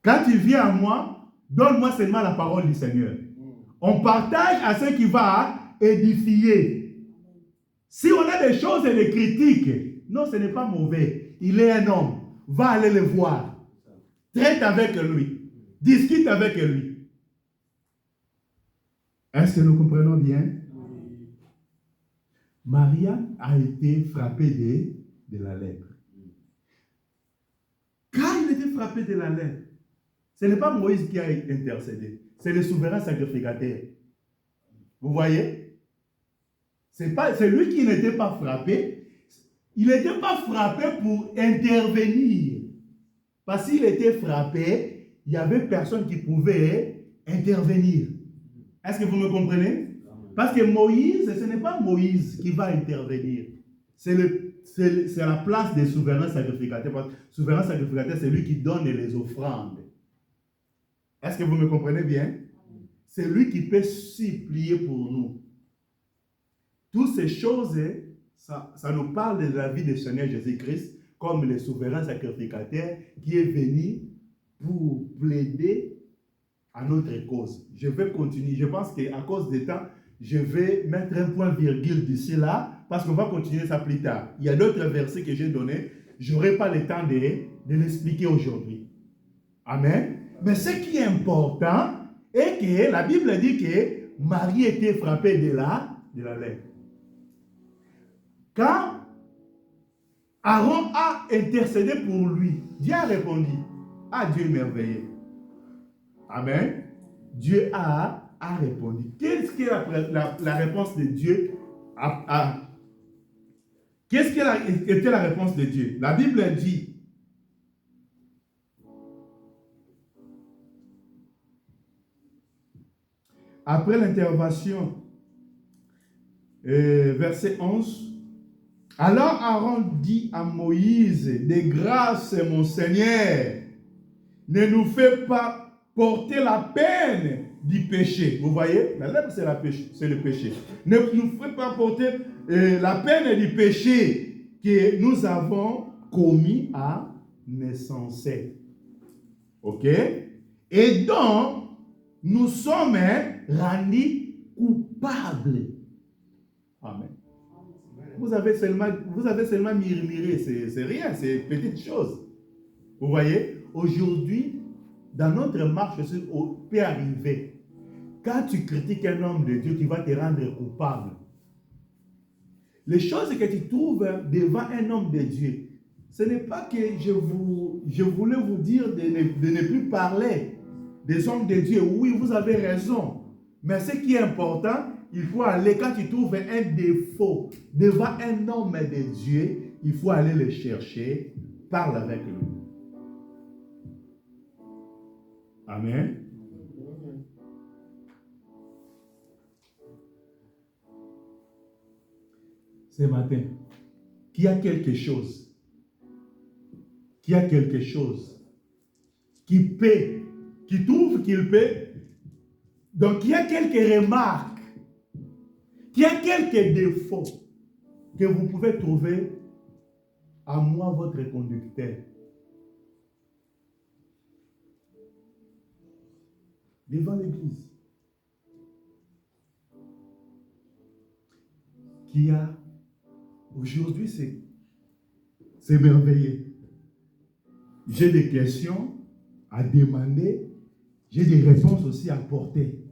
Quand il vient à moi, donne-moi seulement la parole du Seigneur. On partage à ce qui va édifier. Si on a des choses et des critiques, non, ce n'est pas mauvais. Il est un homme. Va aller le voir. Traite avec lui. Discute avec lui. Est-ce que nous comprenons bien? Maria a été frappée de la lèpre. Quand il était frappé de la lèpre, ce n'est pas Moïse qui a intercédé. C'est le souverain sacrificateur. Vous voyez? C'est lui qui n'était pas frappé. Il n'était pas frappé pour intervenir. Parce qu'il était frappé, il n'y avait personne qui pouvait intervenir. Est-ce que vous me comprenez? Parce que Moïse, ce n'est pas Moïse qui va intervenir. C'est la place des souverains sacrificateurs. Parce que le souverain sacrificateur, c'est lui qui donne les offrandes. Est-ce que vous me comprenez bien? C'est lui qui peut supplier pour nous. Toutes ces choses, ça nous parle de la vie du Seigneur Jésus-Christ comme le souverain sacrificateur qui est venu pour plaider à notre cause. Je vais continuer. Je pense qu'à cause du temps, je vais mettre un point virgule d'ici là parce qu'on va continuer ça plus tard. Il y a d'autres versets que j'ai donnés. Je n'aurai pas le temps de l'expliquer aujourd'hui. Amen. Mais ce qui est important est que la Bible dit que Marie était frappée de la lèpre. Quand Aaron a intercédé pour lui, Dieu a répondu. Ah, Dieu est merveilleux. Amen. Dieu a répondu. Qu'est-ce que la réponse de Dieu Qu'est-ce que était la réponse de Dieu? La Bible dit, après l'intervention, verset 11, alors Aaron dit à Moïse, de grâce, mon Seigneur, ne nous fais pas porter la peine du péché. Vous voyez, la lèpre, c'est le péché. Ne nous fais pas porter la peine du péché que nous avons commis à naissance. Ok? Et donc, nous sommes rendus coupables. Amen. Vous avez seulement murmuré, c'est rien, c'est une petite chose. Vous voyez, aujourd'hui, dans notre marche, ce peut arriver. Quand tu critiques un homme de Dieu, tu vas te rendre coupable. Les choses que tu trouves devant un homme de Dieu, ce n'est pas que je voulais vous dire de ne plus parler des hommes de Dieu. Oui, vous avez raison. Mais ce qui est important, il faut aller, quand tu trouves un défaut devant un homme de Dieu, il faut aller le chercher, parle avec lui. Amen. Ce matin, qui a quelque chose, qui peut, qui trouve qu'il peut, donc il y a quelques remarques, qu'il y a quelques défauts que vous pouvez trouver à moi, votre conducteur. Devant l'église. Qui a, aujourd'hui, c'est merveilleux. J'ai des questions à demander, j'ai des réponses aussi à porter.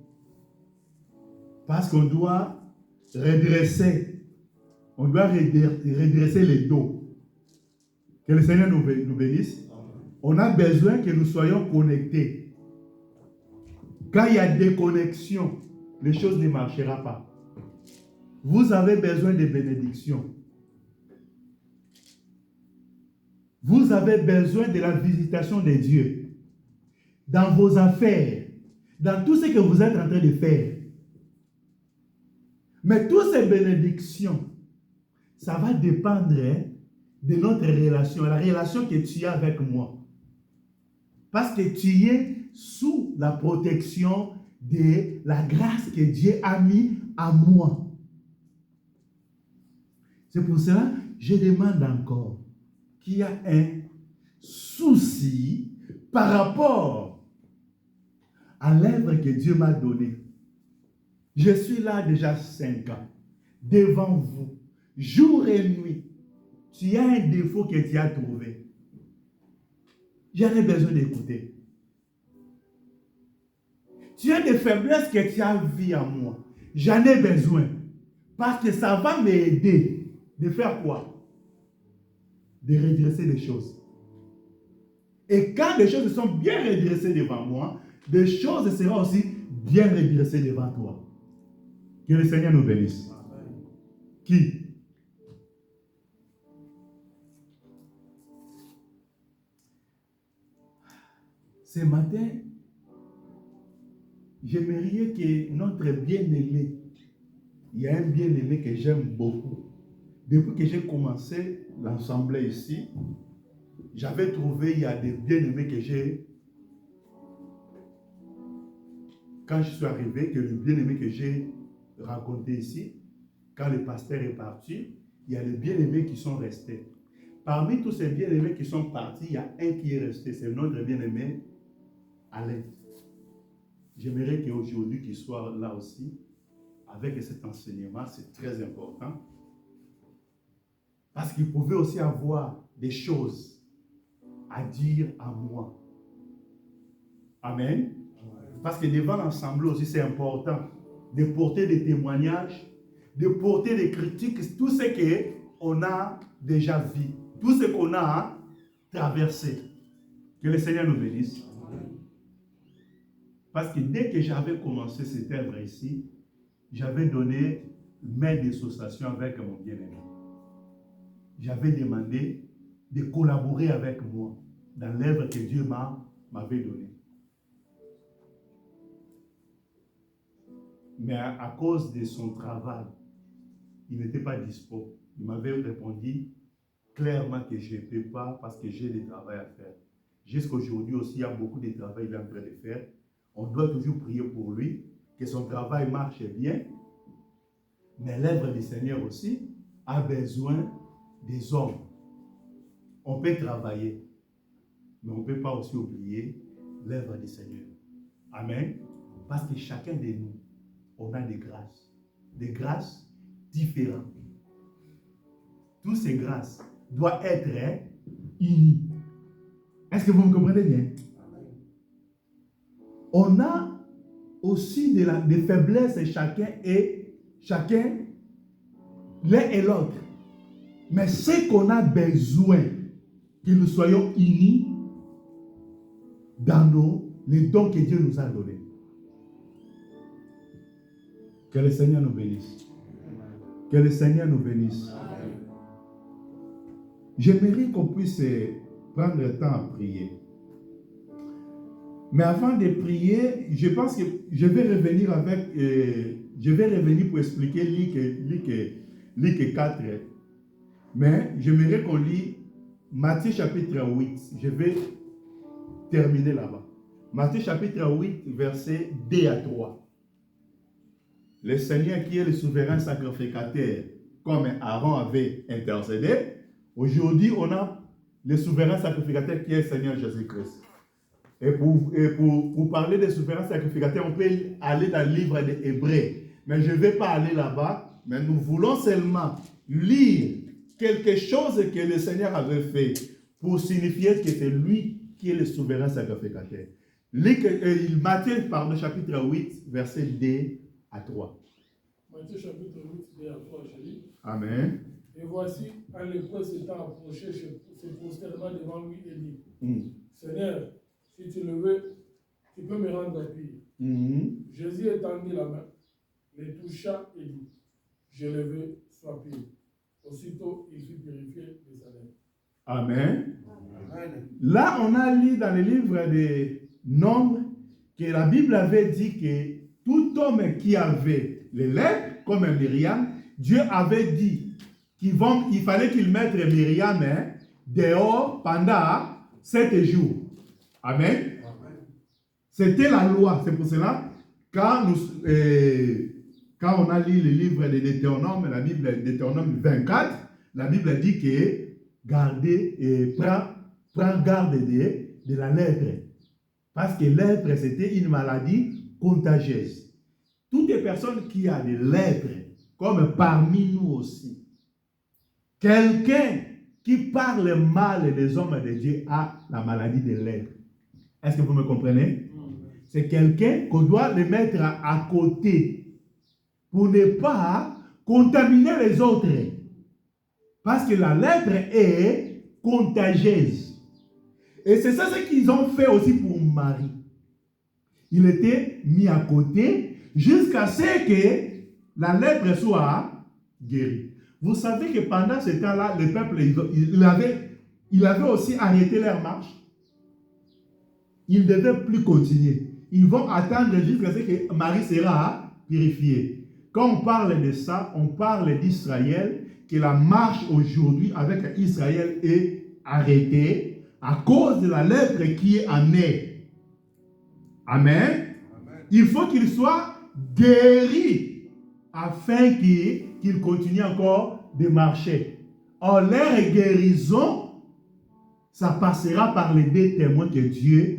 Parce qu'on doit redresser, On doit redresser les dos. Que le Seigneur nous bénisse. On a besoin que nous soyons connectés. Quand il y a déconnexion, les choses ne marcheront pas. Vous avez besoin de bénédiction. Vous avez besoin de la visitation de Dieu. Dans vos affaires, dans tout ce que vous êtes en train de faire. Mais toutes ces bénédictions, ça va dépendre de notre relation, la relation que tu as avec moi. Parce que tu es sous la protection de la grâce que Dieu a mis à moi. C'est pour cela que je demande encore qu'il y a un souci par rapport à l'œuvre que Dieu m'a donnée. Je suis là déjà 5 ans, devant vous, jour et nuit. Tu as un défaut que tu as trouvé. J'en ai besoin d'écouter. Tu as des faiblesses que tu as vues en moi. J'en ai besoin. Parce que ça va m'aider de faire quoi? De redresser les choses. Et quand les choses sont bien redressées devant moi, des choses seront aussi bien redressées devant toi. Que le Seigneur nous bénisse. Qui? Ce matin, j'aimerais que notre bien-aimé, il y a un bien-aimé que j'aime beaucoup. Depuis que j'ai commencé l'assemblée ici, j'avais trouvé, il y a des bien-aimés que j'ai, quand je suis arrivé, que le bien-aimé que j'ai rencontré ici, quand le pasteur est parti, il y a des bien-aimés qui sont restés. Parmi tous ces bien-aimés qui sont partis, il y a un qui est resté, c'est notre bien-aimé Alain. J'aimerais qu'aujourd'hui, qu'il soit là aussi, avec cet enseignement, c'est très important. Parce qu'il pouvait aussi avoir des choses à dire à moi. Amen. Parce que devant l'ensemble aussi, c'est important de porter des témoignages, de porter des critiques, tout ce qu'on a déjà vu, tout ce qu'on a traversé. Que le Seigneur nous bénisse. Parce que dès que j'avais commencé cette œuvre ici, j'avais donné main d'association avec mon bien-aimé. J'avais demandé de collaborer avec moi dans l'œuvre que Dieu m'avait donnée. Mais à cause de son travail, il n'était pas dispo. Il m'avait répondu clairement que je ne peux pas parce que j'ai du travail à faire. Jusqu'aujourd'hui aussi, il y a beaucoup de travail qu'il est en train de faire. On doit toujours prier pour lui, que son travail marche bien. Mais l'œuvre du Seigneur aussi a besoin des hommes. On peut travailler, mais on ne peut pas aussi oublier l'œuvre du Seigneur. Amen. Parce que chacun de nous, on a des grâces différentes. Toutes ces grâces doivent être unies. Est-ce que vous me comprenez bien? On a aussi des faiblesses chacun l'un et l'autre. Mais ce qu'on a besoin, que nous soyons unis dans les dons que Dieu nous a donnés. Que le Seigneur nous bénisse. Que le Seigneur nous bénisse. J'aimerais qu'on puisse prendre le temps à prier. Mais avant de prier, je pense que je vais revenir pour expliquer Luc 4. Mais j'aimerais qu'on lit Matthieu chapitre 8. Je vais terminer là-bas. Matthieu chapitre 8, versets 2 à 3. Le Seigneur qui est le souverain sacrificateur, comme Aaron avait intercédé, aujourd'hui on a le souverain sacrificateur qui est le Seigneur Jésus-Christ. Et pour parler des souverains sacrificateurs, on peut aller dans le livre des Hébreux. Mais je ne vais pas aller là-bas, mais nous voulons seulement lire quelque chose que le Seigneur avait fait pour signifier que c'est lui qui est le souverain sacrificateur. Matthieu, chapitre 8, verset 2 à 3. Matthieu chapitre 8, verset 3, je lis. Amen. Et voici, un lépreux s'étant approché, se prosterna devant lui et dit, Seigneur, si tu le veux, tu peux me rendre pire. Jésus étendit la main, le toucha et dit, je le veux, sois pire. Aussitôt, il fut purifié de sa lèvre. Amen. Amen. Là, on a lu dans le livre des Nombres que la Bible avait dit que tout homme qui avait les lèpres, comme Myriam, Dieu avait dit qu'il fallait qu'il mette Myriam dehors pendant 7 jours. Amen. C'était la loi. C'est pour cela, quand on a lu le livre de Deutéronome, la Bible Deutéronome 24, la Bible dit que gardez et prends garde de la lèpre. Parce que lèpre, c'était une maladie contagieuse. Toutes les personnes qui ont des lèpres, comme parmi nous aussi, quelqu'un qui parle mal des hommes de Dieu a la maladie de lèpre. Est-ce que vous me comprenez? C'est quelqu'un qu'on doit le mettre à côté pour ne pas contaminer les autres. Parce que la lèpre est contagieuse. Et c'est ça ce qu'ils ont fait aussi pour Marie. Il était mis à côté jusqu'à ce que la lèpre soit guérie. Vous savez que pendant ce temps-là, le peuple, il avait aussi arrêté leur marche. Ils ne devaient plus continuer. Ils vont attendre jusqu'à ce que Marie sera purifiée. Quand on parle de ça, on parle d'Israël, que la marche aujourd'hui avec Israël est arrêtée à cause de la lèpre qui est en eux. Amen. Il faut qu'il soit guéri afin qu'il continue encore de marcher. Or, leur guérison, ça passera par les 2 témoins que Dieu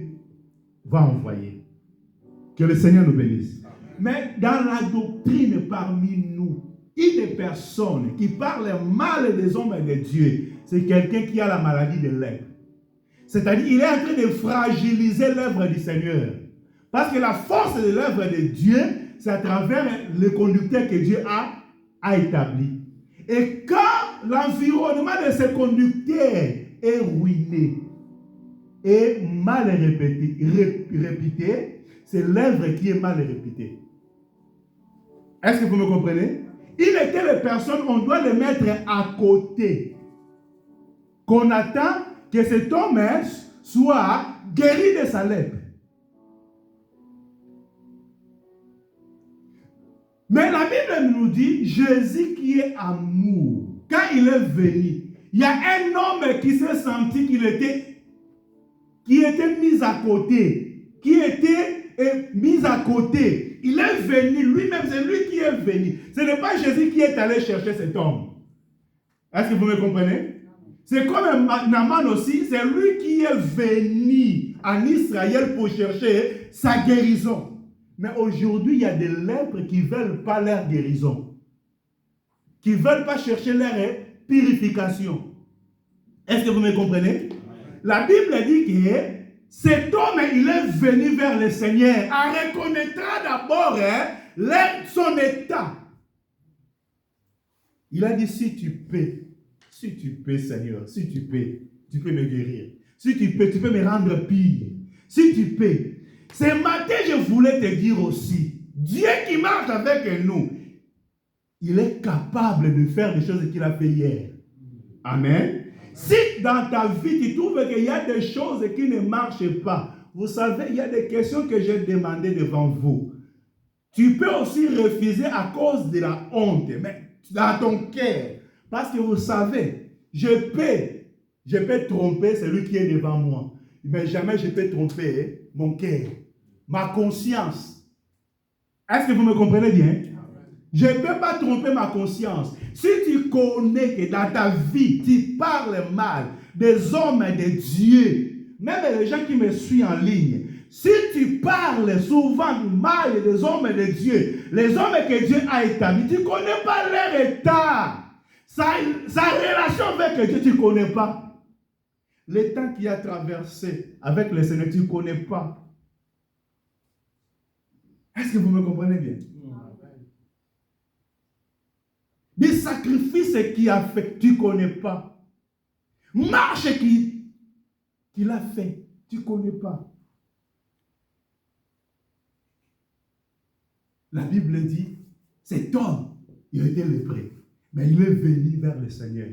va envoyer. Que le Seigneur nous bénisse. Mais dans la doctrine parmi nous, une personne qui parle mal des hommes et de Dieu, c'est quelqu'un qui a la maladie de lèpre. C'est-à-dire qu'il est en train de fragiliser l'œuvre du Seigneur. Parce que la force de l'œuvre de Dieu, c'est à travers le conducteur que Dieu a établi. Et quand l'environnement de ce conducteur est ruiné et mal répété, c'est l'œuvre qui est mal répétée. Est-ce que vous me comprenez? Il était les personnes, on doit les mettre à côté. Qu'on attend que cet homme soit guéri de sa lèpre. Mais la Bible nous dit, Jésus qui est amour, quand il est venu, il y a un homme qui s'est senti qu'il était mis à côté, mis à côté. Il est venu, lui-même, c'est lui qui est venu. Ce n'est pas Jésus qui est allé chercher cet homme. Est-ce que vous me comprenez? C'est comme Naaman aussi, c'est lui qui est venu en Israël pour chercher sa guérison. Mais aujourd'hui, il y a des lèpres qui ne veulent pas leur guérison. Qui ne veulent pas chercher leur purification. Est-ce que vous me comprenez? La Bible dit que cet homme, il est venu vers le Seigneur. Il reconnaîtra d'abord son état. Il a dit, si tu peux, Seigneur, si tu peux me guérir. Si tu peux me rendre pire. Si tu peux. Ce matin, je voulais te dire aussi, Dieu qui marche avec nous, il est capable de faire des choses qu'il a fait hier. Amen. Si dans ta vie, tu trouves qu'il y a des choses qui ne marchent pas, vous savez, il y a des questions que j'ai demandées devant vous. Tu peux aussi refuser à cause de la honte, mais dans ton cœur. Parce que vous savez, je peux tromper celui qui est devant moi. Mais jamais je peux tromper mon cœur, ma conscience. Est-ce que vous me comprenez bien? Je ne peux pas tromper ma conscience. Si tu connais que dans ta vie, tu parles mal des hommes et de Dieu, même les gens qui me suivent en ligne, si tu parles souvent mal des hommes et de Dieu, les hommes que Dieu a établis, tu ne connais pas leur état. Sa relation avec Dieu, tu ne connais pas. Le temps qu'il a traversé avec le Seigneur, tu ne connais pas. Est-ce que vous me comprenez bien? des sacrifices qu'il a fait, tu ne connais pas. Marche qu'il a fait, tu ne connais pas. La Bible dit, cet homme, il était lépré, mais il est venu vers le Seigneur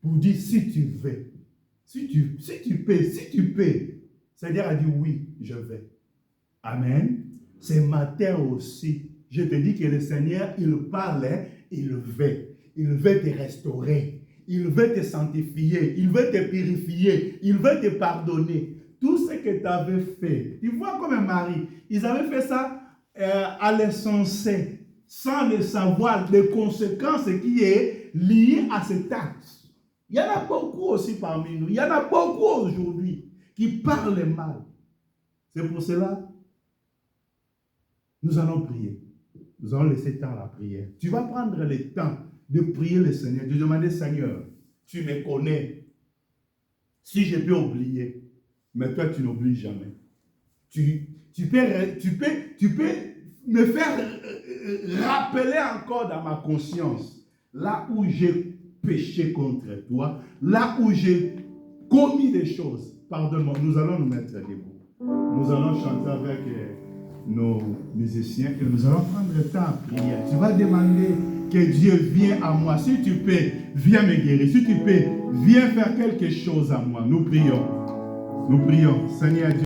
pour dire, si tu veux, si tu peux. Seigneur a dit, oui, je vais. Amen. Ce matin aussi, je te dis que le Seigneur, il parlait, il veut te restaurer, il veut te sanctifier, il veut te purifier, il veut te pardonner. Tout ce que tu avais fait, tu vois comme un mari, ils avaient fait ça à l'insensé, sans le savoir les conséquences qui est liées à cet acte. Il y en a beaucoup aussi parmi nous, il y en a beaucoup aujourd'hui qui parlent mal. C'est pour cela, nous allons prier. Nous allons laisser temps à la prière. Tu vas prendre le temps de prier le Seigneur, de demander, Seigneur, tu me connais. Si je peux oublier, mais toi tu n'oublies jamais. Tu peux me faire rappeler encore dans ma conscience, là où j'ai péché contre toi, là où j'ai commis des choses. Pardonne-moi, nous allons nous mettre debout. Nous allons chanter avec nos musiciens et nous allons prendre le temps à prier. Tu vas demander que Dieu vienne à moi. Si tu peux, viens me guérir. Si tu peux, viens faire quelque chose à moi. Nous prions. Nous prions. Seigneur Dieu.